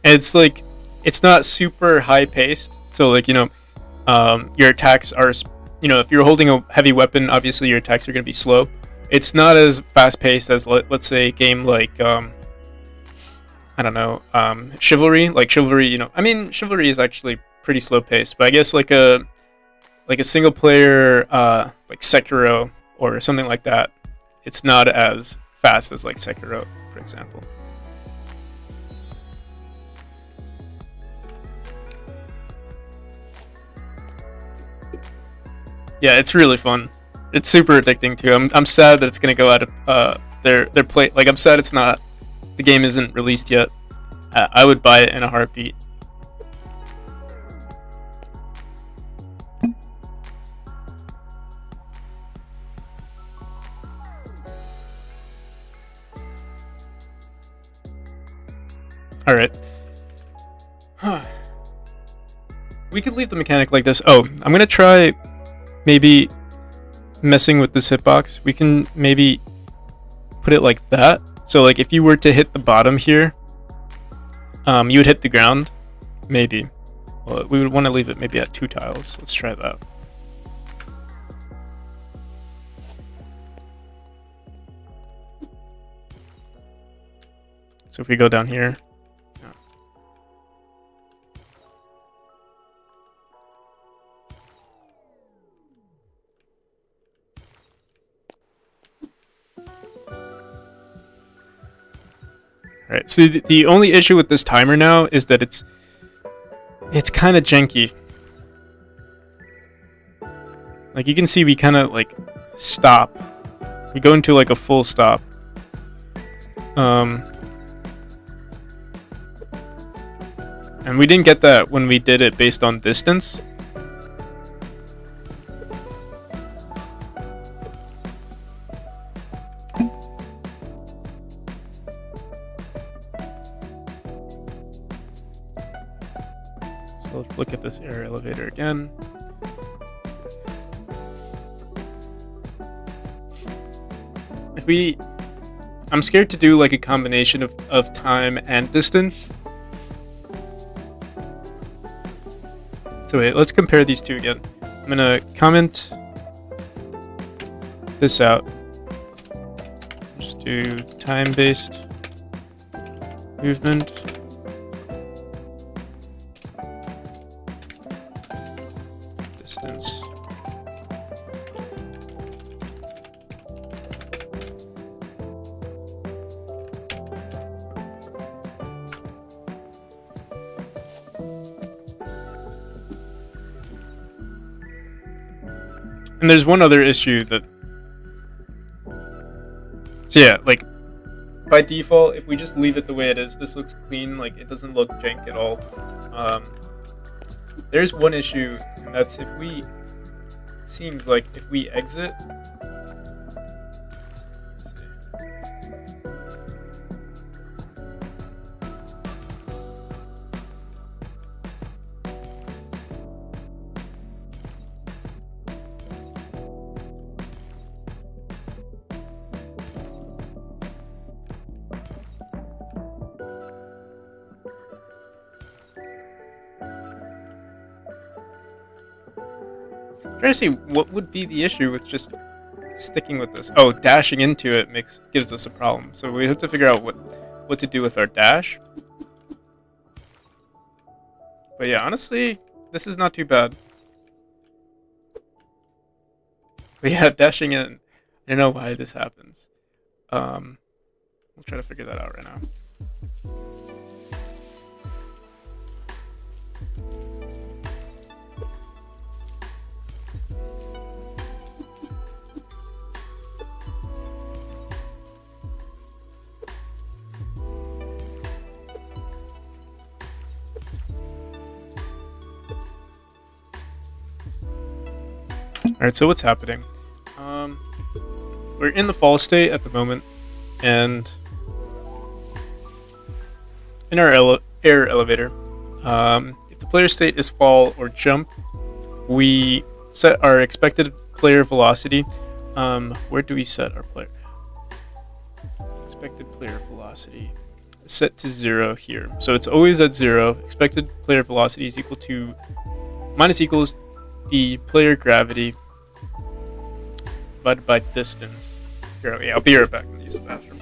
And it's not super high paced. So like your attacks are if you're holding a heavy weapon, obviously your attacks are going to be slow. It's not as fast paced as let's say a game like I don't know, Chivalry. Like Chivalry, I mean Chivalry is actually pretty slow paced, but I guess like a single player like Sekiro or something like that, it's not as fast as like Sekiro, for example. Yeah, it's really fun. It's super addicting too. I'm sad that it's gonna go out of their play. Like I'm sad it's not. The game isn't released yet. I would buy it in a heartbeat. All right. We could leave the mechanic like this. Oh, I'm gonna try maybe messing with this hitbox. We can maybe put it like that. So like if you were to hit the bottom here, you would hit the ground. Maybe. Well, we would want to leave it maybe at 2 tiles. Let's try that. So if we go down here. Alright, so the only issue with this timer now is that it's kind of janky. Like you can see we kind of like stop. We go into like a full stop. And we didn't get that when we did it based on distance. Let's look at this air elevator again. I'm scared to do like a combination of time and distance. So wait, let's compare these two again. I'm gonna comment this out. Just do time-based movement. Distance. And there's one other issue that... So yeah, like, by default, if we just leave it the way it is, this looks clean, like, it doesn't look jank at all. There's one issue, and that's if we... Seems like if we exit... Let's see. Trying to see what would be the issue with just sticking with this. Oh, dashing into it gives us a problem. So we have to figure out what to do with our dash. But yeah, honestly, this is not too bad. But yeah, dashing in. I don't know why this happens. We'll try to figure that out right now. Alright, so what's happening? We're in the fall state at the moment, and in our air elevator, if the player state is fall or jump, we set our expected player velocity. Where do we set our player? Expected player velocity set to 0 here. So it's always at 0. Expected player velocity is equal to minus equals the player gravity divided by distance. Here, yeah, I'll be right back in the use the bathroom.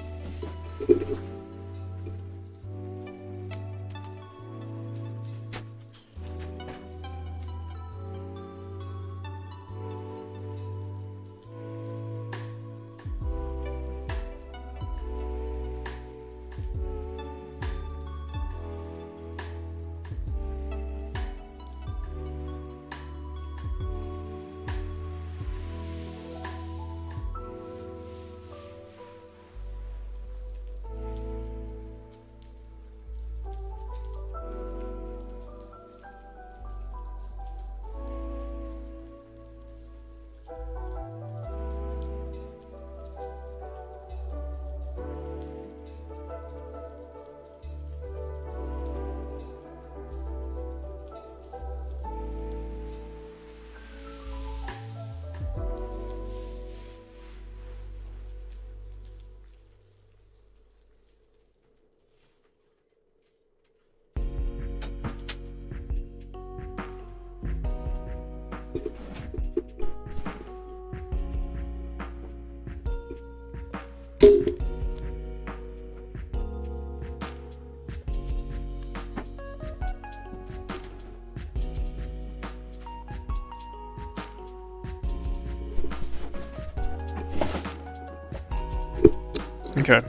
Okay.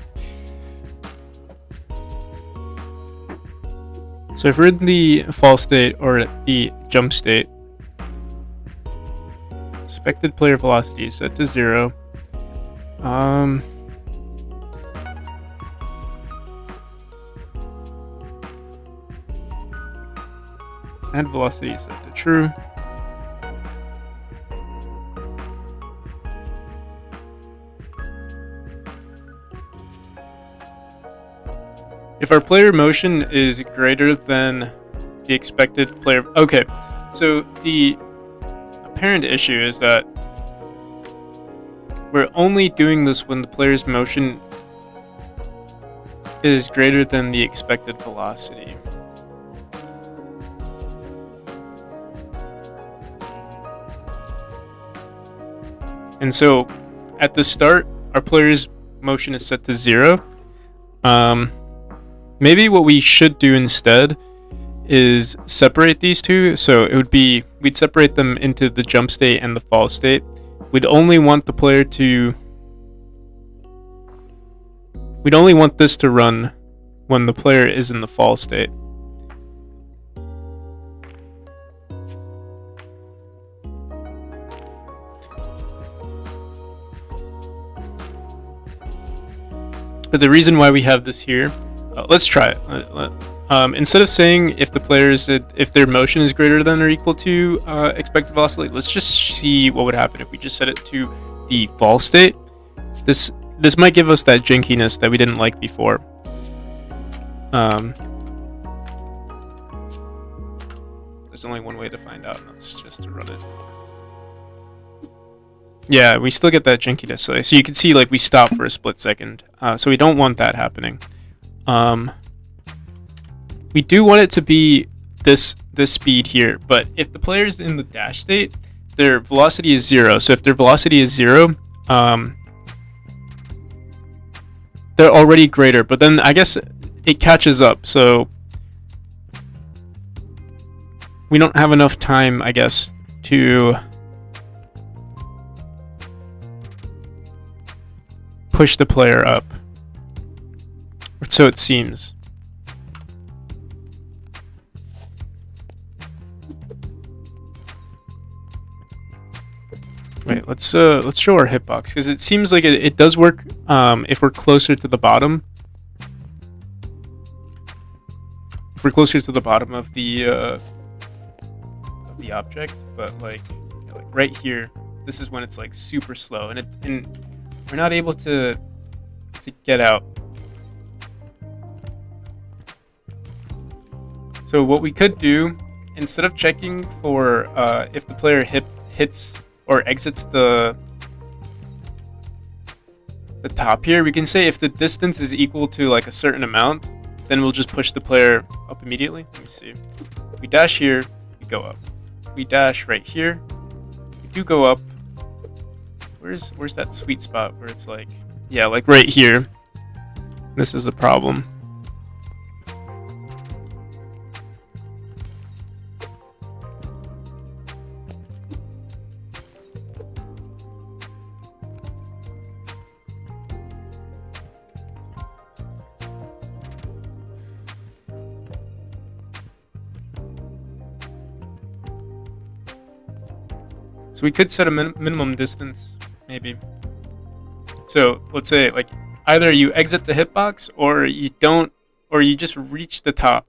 So if we're in the fall state or the jump state, expected player velocity is set to 0. And velocity is set to true. If our player motion is greater than the expected player... Okay, so the apparent issue is that we're only doing this when the player's motion is greater than the expected velocity. And so, at the start, our player's motion is set to 0. Maybe what we should do instead is separate these two. So it would be, we'd separate them into the jump state and the fall state. We'd only want the player to... We'd only want this to run when the player is in the fall state. But the reason why we have this here, let's try it. Instead of saying if the players, if their motion is greater than or equal to expected velocity, let's just see what would happen if we just set it to the fall state. This might give us that jankiness that we didn't like before. There's only one way to find out, and that's just to run it. Yeah, we still get that jankiness. So you can see, like, we stop for a split second. So we don't want that happening. We do want it to be this speed here, but if the player is in the dash state, their velocity is 0. So if their velocity is 0, they're already greater. But then I guess it catches up. So we don't have enough time, I guess, to push the player up. Or so it seems. Wait, let's show our hitbox, because it seems like it does work if we're closer to the bottom. If we're closer to the bottom of the object, but like right here, this is when it's like super slow, and we're not able to get out. So what we could do, instead of checking for if the player hits or exits the top here, we can say if the distance is equal to like a certain amount, then we'll just push the player up immediately. Let me see. If we dash here, we go up. If we dash right here, we do go up. Where's that sweet spot where it's like, yeah, like right here. This is the problem. So we could set a minimum distance, maybe. So let's say like either you exit the hitbox or you don't, or you just reach the top.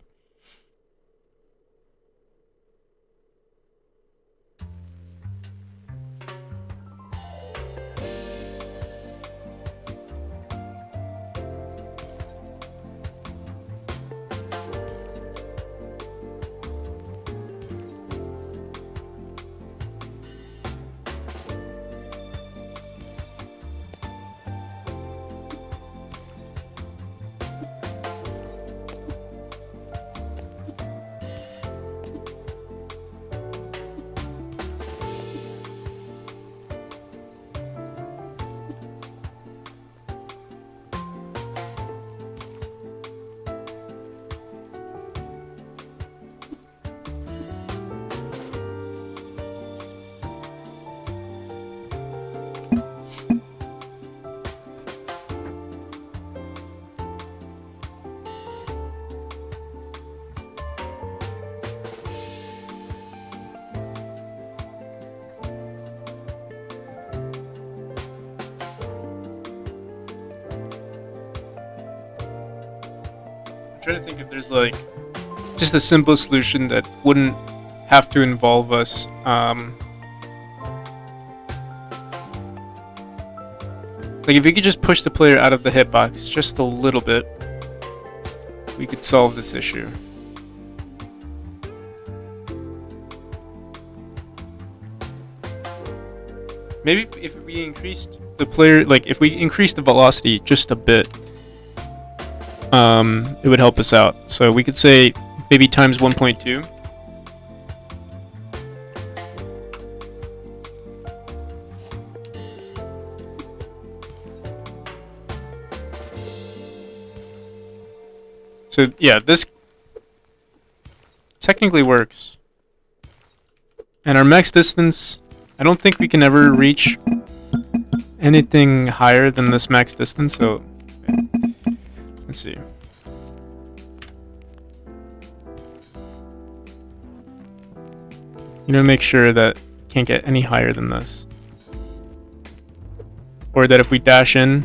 Trying to think if there's like just a simple solution that wouldn't have to involve us like if we could just push the player out of the hitbox just a little bit, we could solve this issue. Maybe if we increased the player, like if we increased the velocity just a bit, it would help us out. So we could say maybe times 1.2. So yeah, this technically works. And our max distance, I don't think we can ever reach anything higher than this max distance, so let's see. You know, make sure that can't get any higher than this. Or that if we dash in.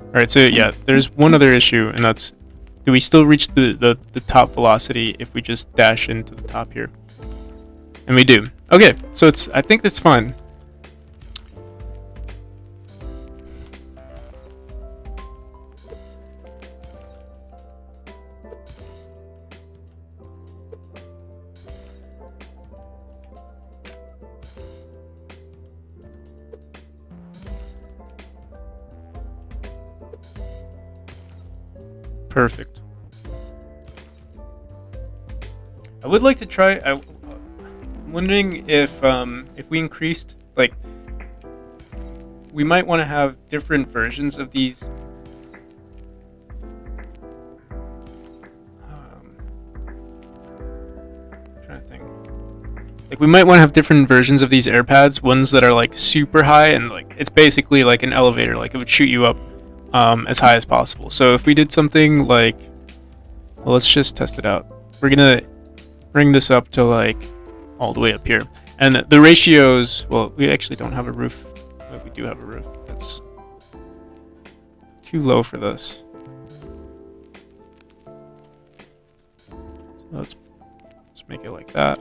Alright, so yeah, there's one other issue, and that's, do we still reach the top velocity if we just dash into the top here? And we do. Okay, so I think that's fine. Perfect. I would like to try. I'm wondering if we increased, like, we might want to have different versions of these. Trying to think. Like we might want to have different versions of these air pads, ones that are like super high and like it's basically like an elevator, like it would shoot you up as high as possible. So if we did something like, well, let's just test it out. We're gonna bring this up to like all the way up here, and the ratios, well, we actually don't have a roof, but we do have a roof. That's too low for this. So let's make it like that.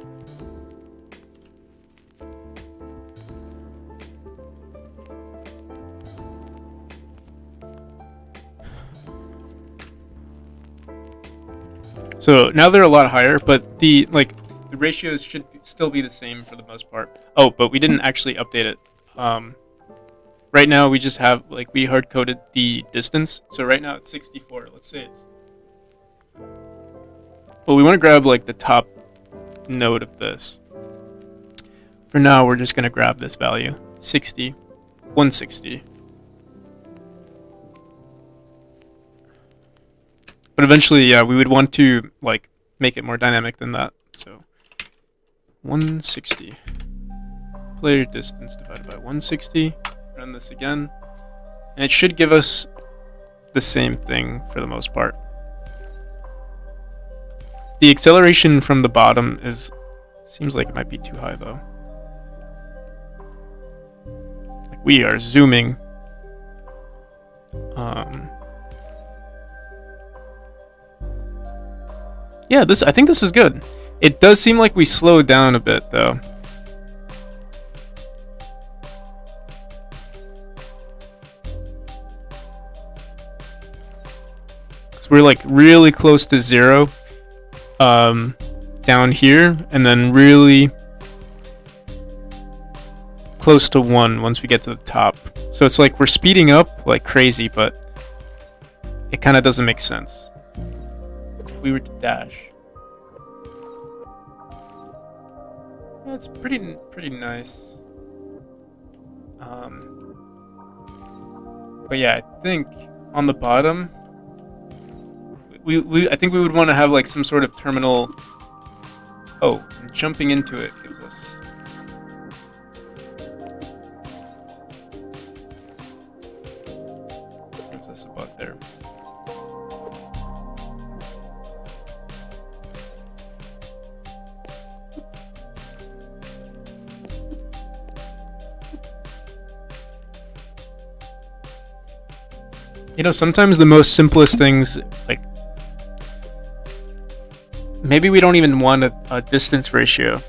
So now they're a lot higher, but the ratios should still be the same for the most part. Oh, but we didn't actually update it. Right now we just have like we hard coded the distance. So right now it's 64. Let's say it's. Well, we want to grab like the top node of this. For now, we're just gonna grab this value, 60, 160. But eventually, yeah, we would want to like make it more dynamic than that. So 160. Player distance divided by 160. Run this again. And it should give us the same thing for the most part. The acceleration from the bottom seems like it might be too high though. Like we are zooming. Yeah, I think this is good. It does seem like we slowed down a bit though. So we're like really close to 0 down here, and then really close to 1 once we get to the top. So it's like we're speeding up like crazy, but it kind of doesn't make sense. If we were to dash, yeah, it's pretty nice. But yeah, I think on the bottom, I think we would want to have like some sort of terminal. Oh, and jumping into it gives us a bug there. You know, sometimes the most simplest things, like maybe we don't even want a distance ratio.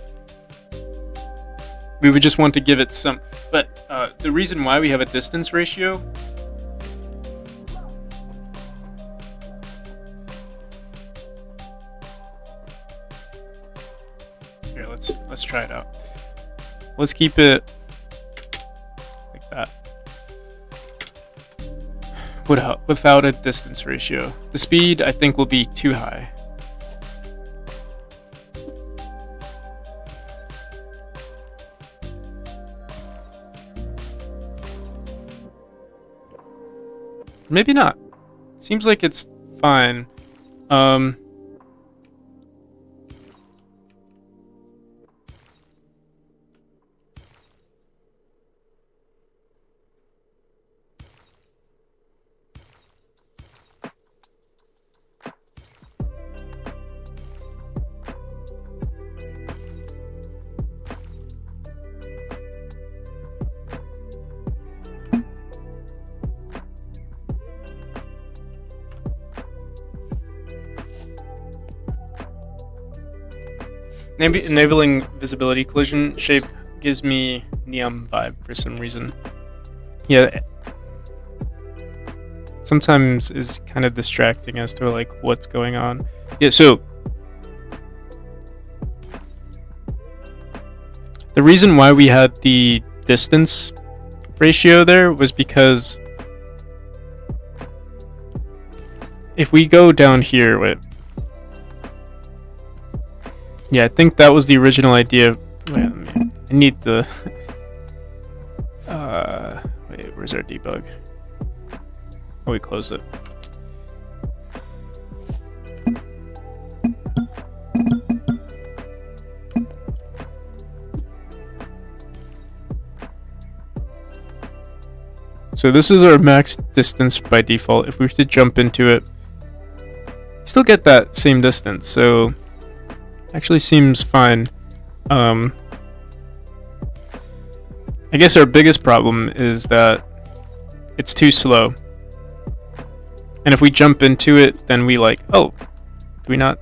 We would just want to give it some, but the reason why we have a distance ratio here, let's try it out. Let's keep it like that. Without a distance ratio. The speed, I think, will be too high. Maybe not. Seems like it's fine. Enabling visibility collision shape gives me Neum vibe for some reason. Yeah, sometimes is kind of distracting as to like what's going on. Yeah, so the reason why we had the distance ratio there was because if we go down here, wait. Yeah, I think that was the original idea. Wait, I need the. Wait, where's our debug? Oh, we closed it. So this is our max distance by default. If we were to jump into it, still get that same distance, so actually seems fine. I guess our biggest problem is that it's too slow. And if we jump into it, then we like, oh, do we not?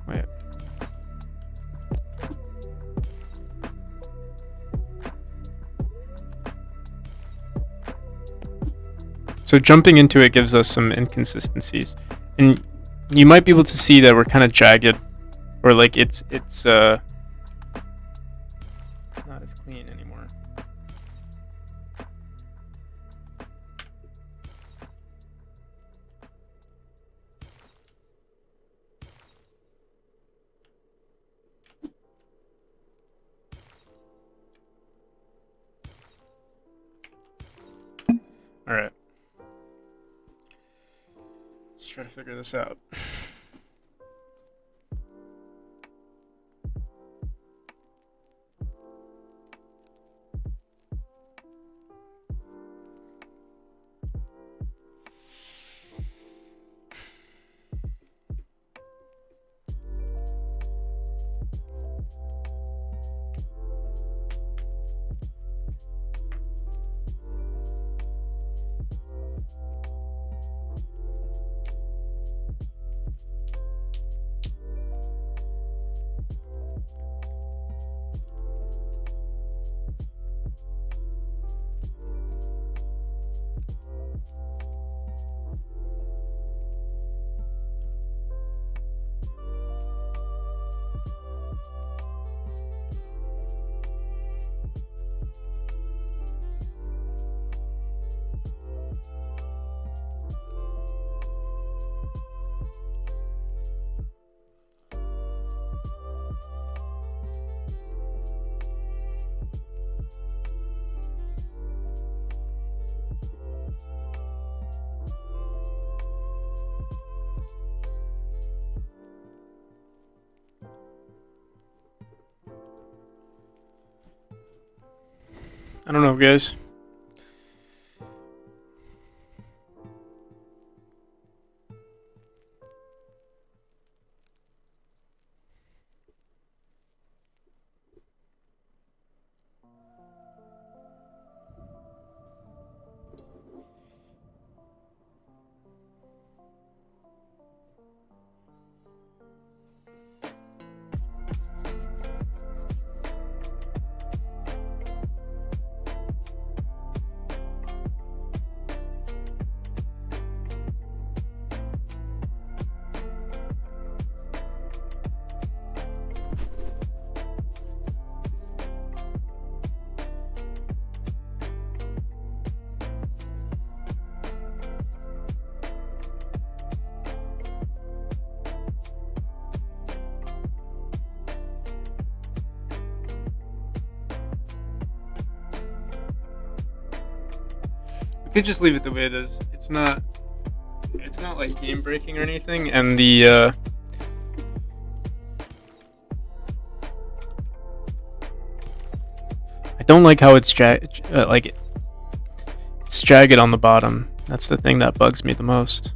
Wait. So jumping into it gives us some inconsistencies. And you might be able to see that we're kind of jagged, or like it's not as clean anymore. All right. Let's try to figure this out. I don't know, guys. Could just leave it the way it is. It's not like game breaking or anything, and the I don't like how it's it's jagged on the bottom. That's the thing that bugs me the most.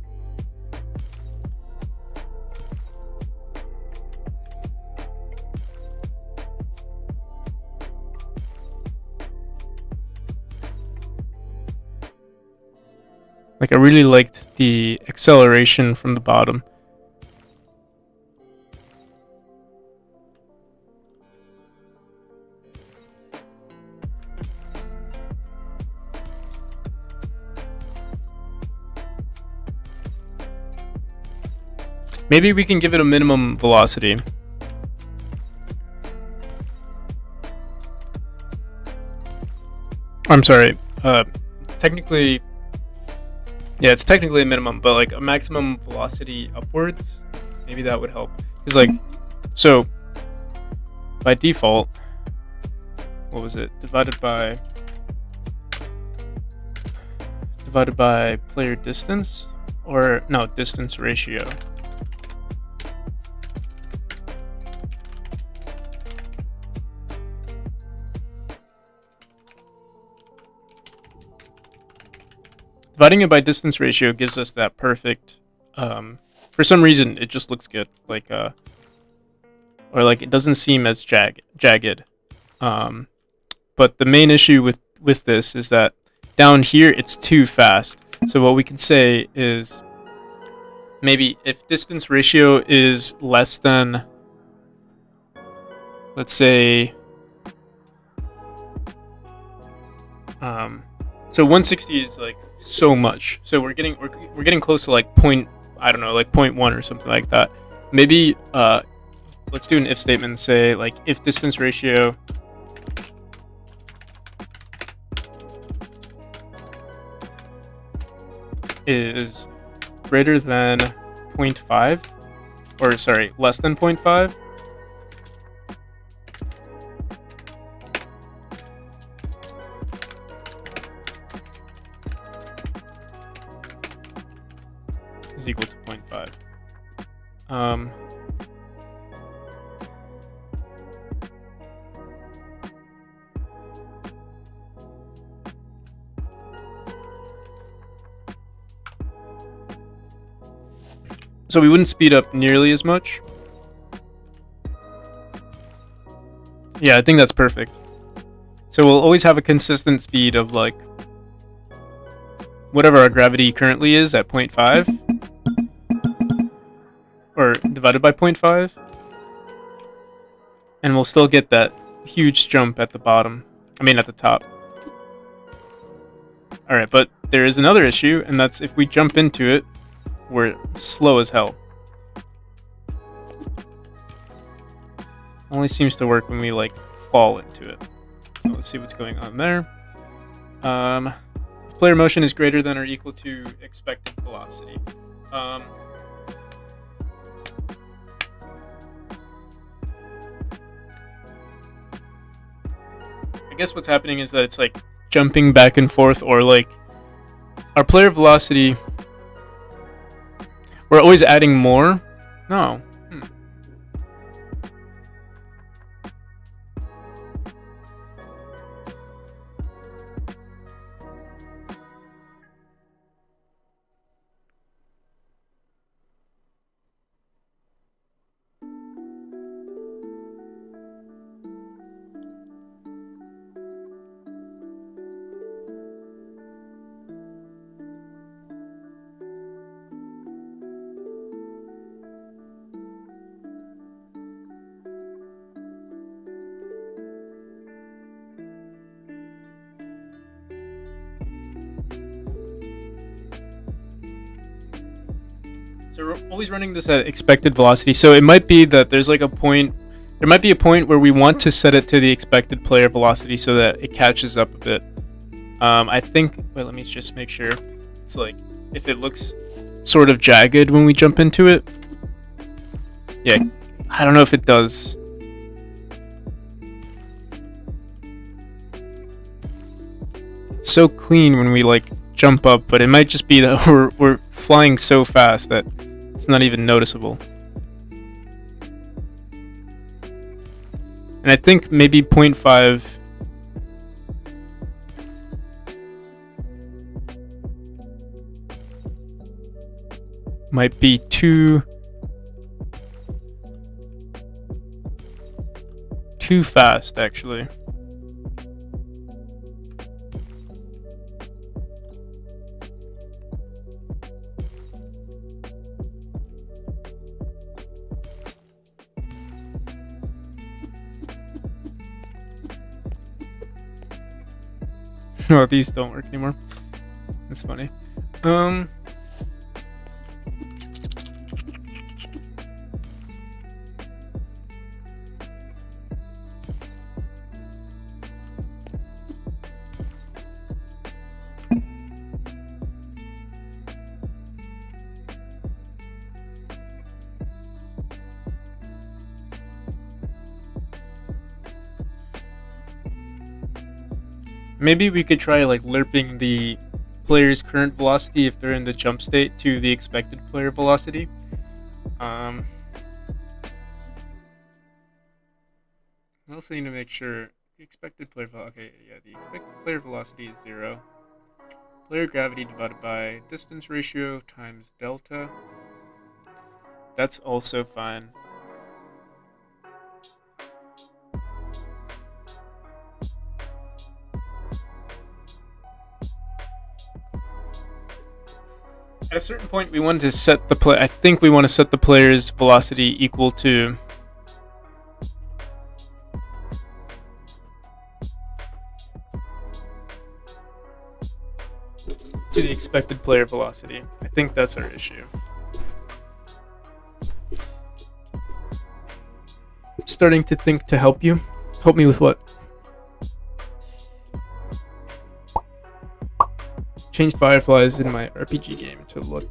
Like, I really liked the acceleration from the bottom. Maybe we can give it a minimum velocity. I'm sorry. Technically... Yeah, it's technically a minimum, but like a maximum velocity upwards, maybe that would help. Because like, so by default, what was it? Divided by player distance, or no, distance ratio. Dividing it by distance ratio gives us that perfect. For some reason, it just looks good, or like it doesn't seem as jagged. Um, but the main issue with this is that down here it's too fast. So what we can say is maybe if distance ratio is less than, let's say, so 160 is like so much. So we're getting close to like point, I don't know, like 0.1 or something like that. Maybe let's do an if statement and say like if distance ratio is greater than 0.5, or sorry, less than 0.5, is equal to 0.5. So we wouldn't speed up nearly as much. Yeah, I think that's perfect. So we'll always have a consistent speed of like whatever our gravity currently is at 0.5, or divided by 0.5, and we'll still get that huge jump at the bottom. I mean at the top. Alright, but there is another issue, and that's if we jump into it, we're slow as hell. Only seems to work when we like fall into it. So let's see what's going on there. If player motion is greater than or equal to expected velocity. I guess what's happening is that it's like jumping back and forth, or like our player velocity, we're always adding more. No. So we're always running this at expected velocity. So it might be that there's like a point. There might be a point where we want to set it to the expected player velocity so that it catches up a bit. I think. Wait, let me just make sure. It's like if it looks sort of jagged when we jump into it. Yeah, I don't know if it does. It's so clean when we like jump up, but it might just be that we're flying so fast that it's not even noticeable. And I think maybe 0.5 might be too fast, actually. No, these don't work anymore. That's funny. Maybe we could try like lerping the player's current velocity if they're in the jump state to the expected player velocity. I also need to make sure the expected player okay, yeah, the expected player velocity is 0. Player gravity divided by distance ratio times delta. That's also fine. At a certain point, we wanted to set the play. I think we want to set the player's velocity equal to the expected player velocity. I think that's our issue. Starting to think to help you. Help me with what? Changed fireflies in my RPG game to look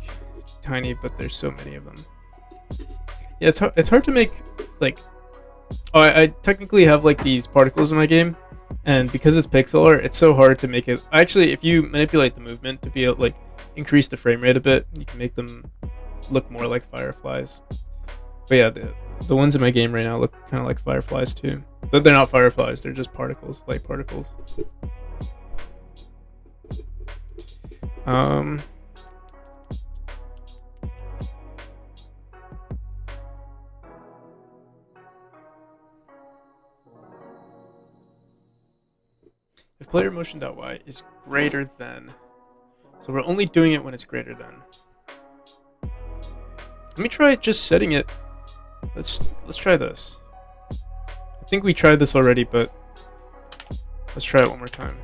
tiny, but there's so many of them. Yeah, it's hard to make, like... Oh, I technically have, like, these particles in my game, and because it's pixel art, it's so hard to make it... Actually, if you manipulate the movement to be able to, like, increase the frame rate a bit, you can make them look more like fireflies. But yeah, the ones in my game right now look kind of like fireflies, too. But they're not fireflies, they're just particles, light particles. If player motion.y is greater than, so we're only doing it when it's greater than. Let me try just setting it. Let's try this. I think we tried this already, but let's try it one more time.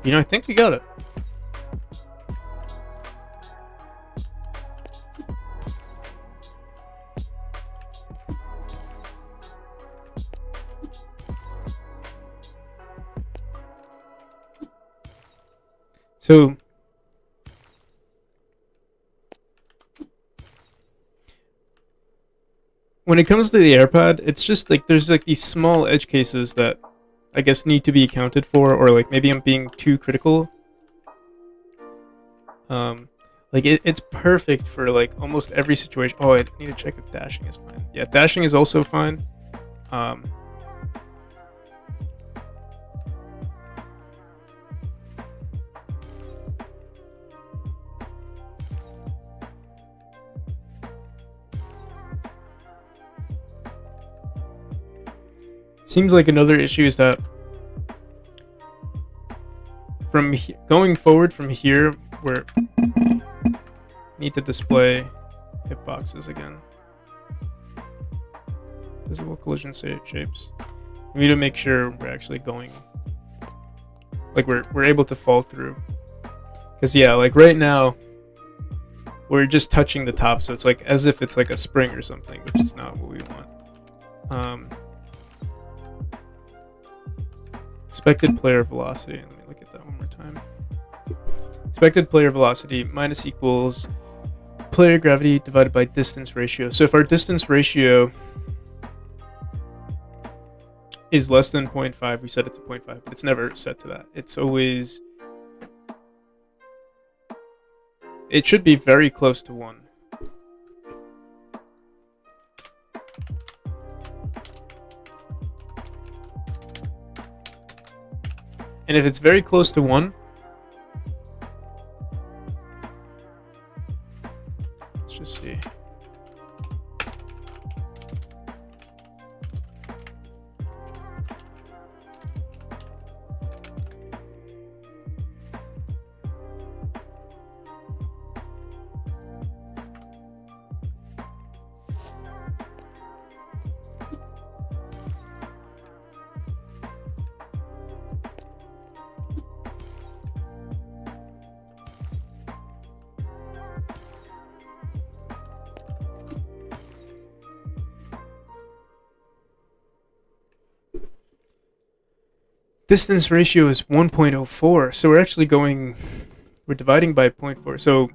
You know, I think we got it. So when it comes to the AirPad, it's just like there's like these small edge cases that I guess need to be accounted for, or like maybe I'm being too critical. Like it's perfect for like almost every situation. Oh, I need to check if dashing is fine. Yeah, dashing is also fine. Seems like another issue is that from going forward from here, we're need to display hitboxes again. Visible collision shapes. We need to make sure we're actually going, like we're able to fall through. Because yeah, like right now, we're just touching the top, so it's like as if it's like a spring or something, which is not what we want. Expected player velocity. Let me look at that one more time. Expected player velocity minus equals player gravity divided by distance ratio. So if our distance ratio is less than 0.5, we set it to 0.5, but it's never set to that. It's always... It should be very close to 1. And if it's very close to 1, let's just see. Distance ratio is 1.04, so we're dividing by 0.4, so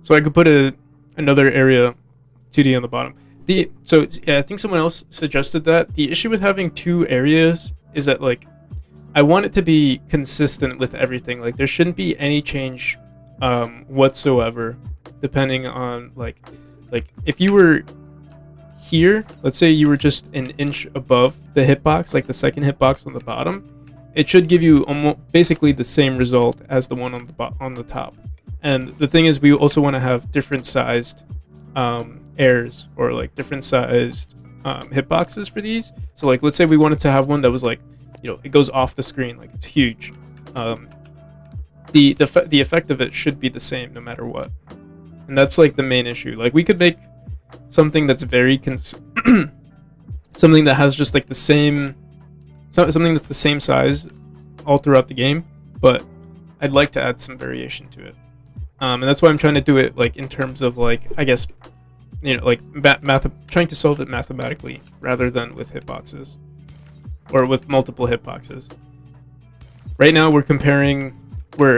So I could put another area 2D on the bottom. I think someone else suggested that the issue with having two areas is that like I want it to be consistent with everything. Like there shouldn't be any change whatsoever, depending on like if you were here, let's say you were just an inch above the hitbox, like the second hitbox on the bottom, it should give you almost basically the same result as the one on the top. And the thing is, we also want to have different sized airs, or like different sized hitboxes for these. So like let's say we wanted to have one that was like, you know, it goes off the screen, like it's huge. The effect of it should be the same no matter what, and that's like the main issue. Like we could make something that's very something that has just like the same something that's the same size all throughout the game, but I'd like to add some variation to it. And that's why I'm trying to do it like in terms of like, I guess, you know, like trying to solve it mathematically rather than with hitboxes or with multiple hitboxes. Right now we're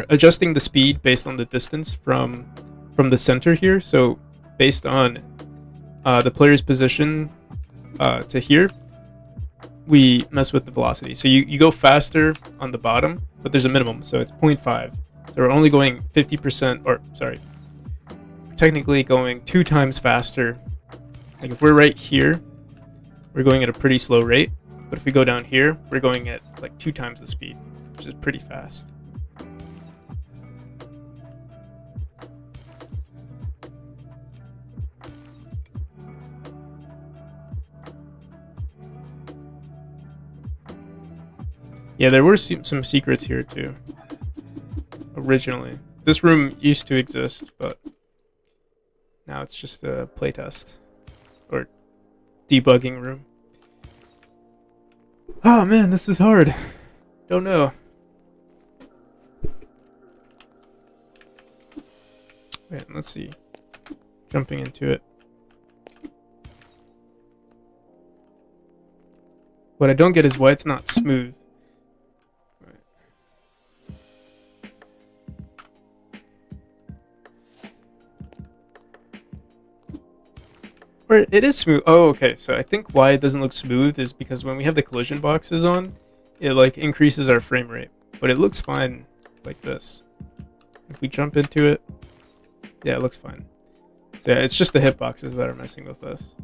adjusting the speed based on the distance from the center here. So based on the player's position to here, we mess with the velocity. So you go faster on the bottom, but there's a minimum, so it's 0.5. So we're only going 50%, or sorry, we're technically going 2 times faster. Like if we're right here, we're going at a pretty slow rate, but if we go down here, we're going at like 2 times the speed, which is pretty fast. Yeah, there were some secrets here too. Originally, this room used to exist, but now it's just a playtest or debugging room. Oh man, this is hard. Don't know. Wait, let's see. Jumping into it. What I don't get is why it's not smooth. Or it is smooth. Oh, okay. So I think why it doesn't look smooth is because when we have the collision boxes on, it like increases our frame rate. But it looks fine like this. If we jump into it, yeah, it looks fine. So yeah, it's just the hitboxes that are messing with us.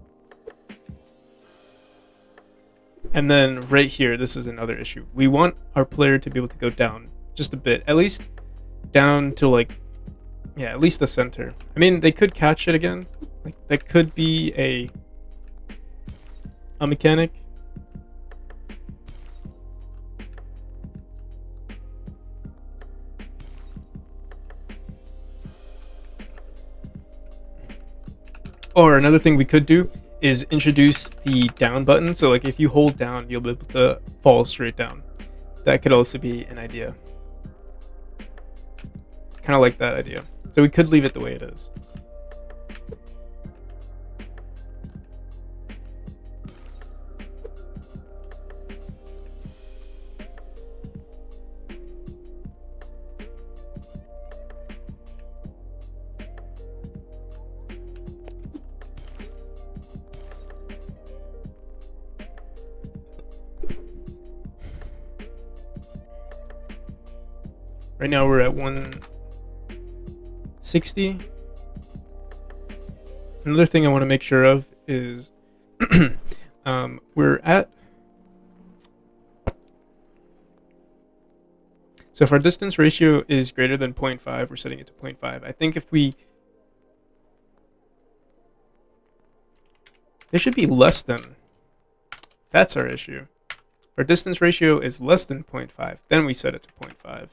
And then right here, this is another issue. We want our player to be able to go down just a bit, at least down to like, yeah, at least the center. I mean, they could catch it again. Like that could be a mechanic. Or another thing we could do is introduce the down button. So like if you hold down, you'll be able to fall straight down. That could also be an idea. Kind of like that idea. So we could leave it the way it is. Right now we're at 160. Another thing I want to make sure of is we're at, so if our distance ratio is greater than 0.5, we're setting it to 0.5. I think if we, there should be less than, that's our issue. If our distance ratio is less than 0.5, then we set it to 0.5.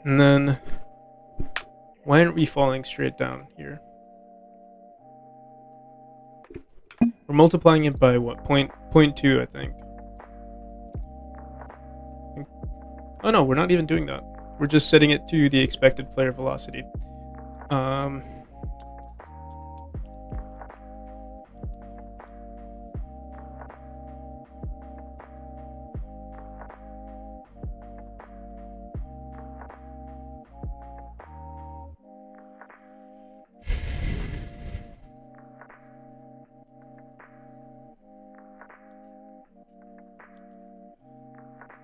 And then, why aren't we falling straight down here? We're multiplying it by what? 0.2, I think. Oh no, we're not even doing that. We're just setting it to the expected player velocity. Um,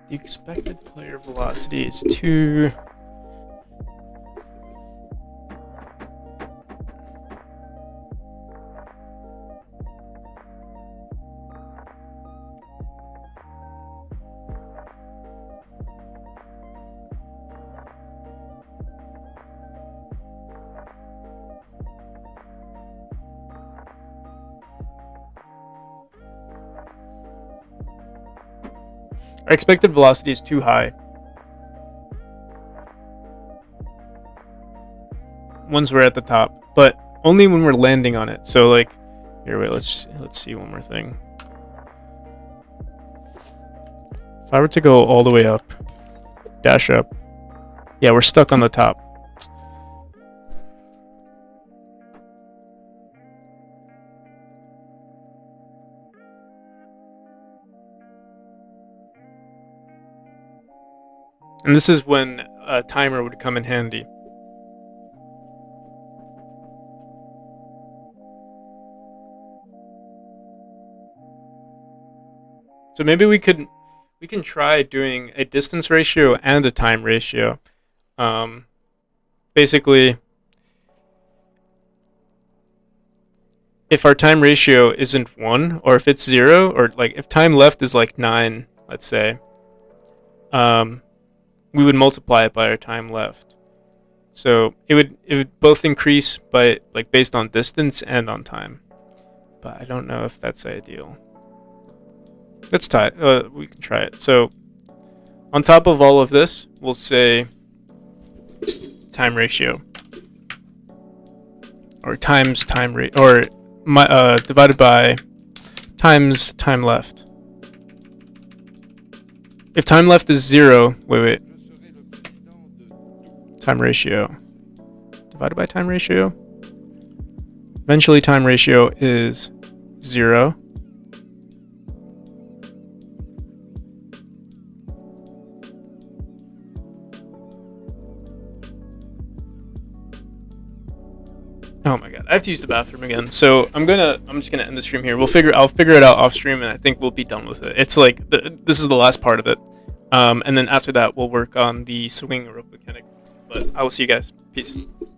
the expected player velocity is 2. Our expected velocity is too high. Once we're at the top, but only when we're landing on it. So like, here, wait, let's see one more thing. If I were to go all the way up, dash up, yeah, we're stuck on the top. And this is when a timer would come in handy. So maybe we can try doing a distance ratio and a time ratio. Basically, if our time ratio isn't 1, or if it's 0, or like if time left is like 9, let's say, we would multiply it by our time left. So it would both increase by like based on distance and on time. But I don't know if that's ideal. Let's we can try it. So on top of all of this, we'll say time ratio, or times time rate, or divided by times time left. If time left is 0, wait. Time ratio divided by time ratio. Eventually time ratio is 0. Oh my god, I have to use the bathroom again. So I'm just gonna end the stream here. I'll figure it out off stream, and I think we'll be done with it. It's like this is the last part of it, and then after that we'll work on the swing rope mechanic. But I will see you guys. Peace.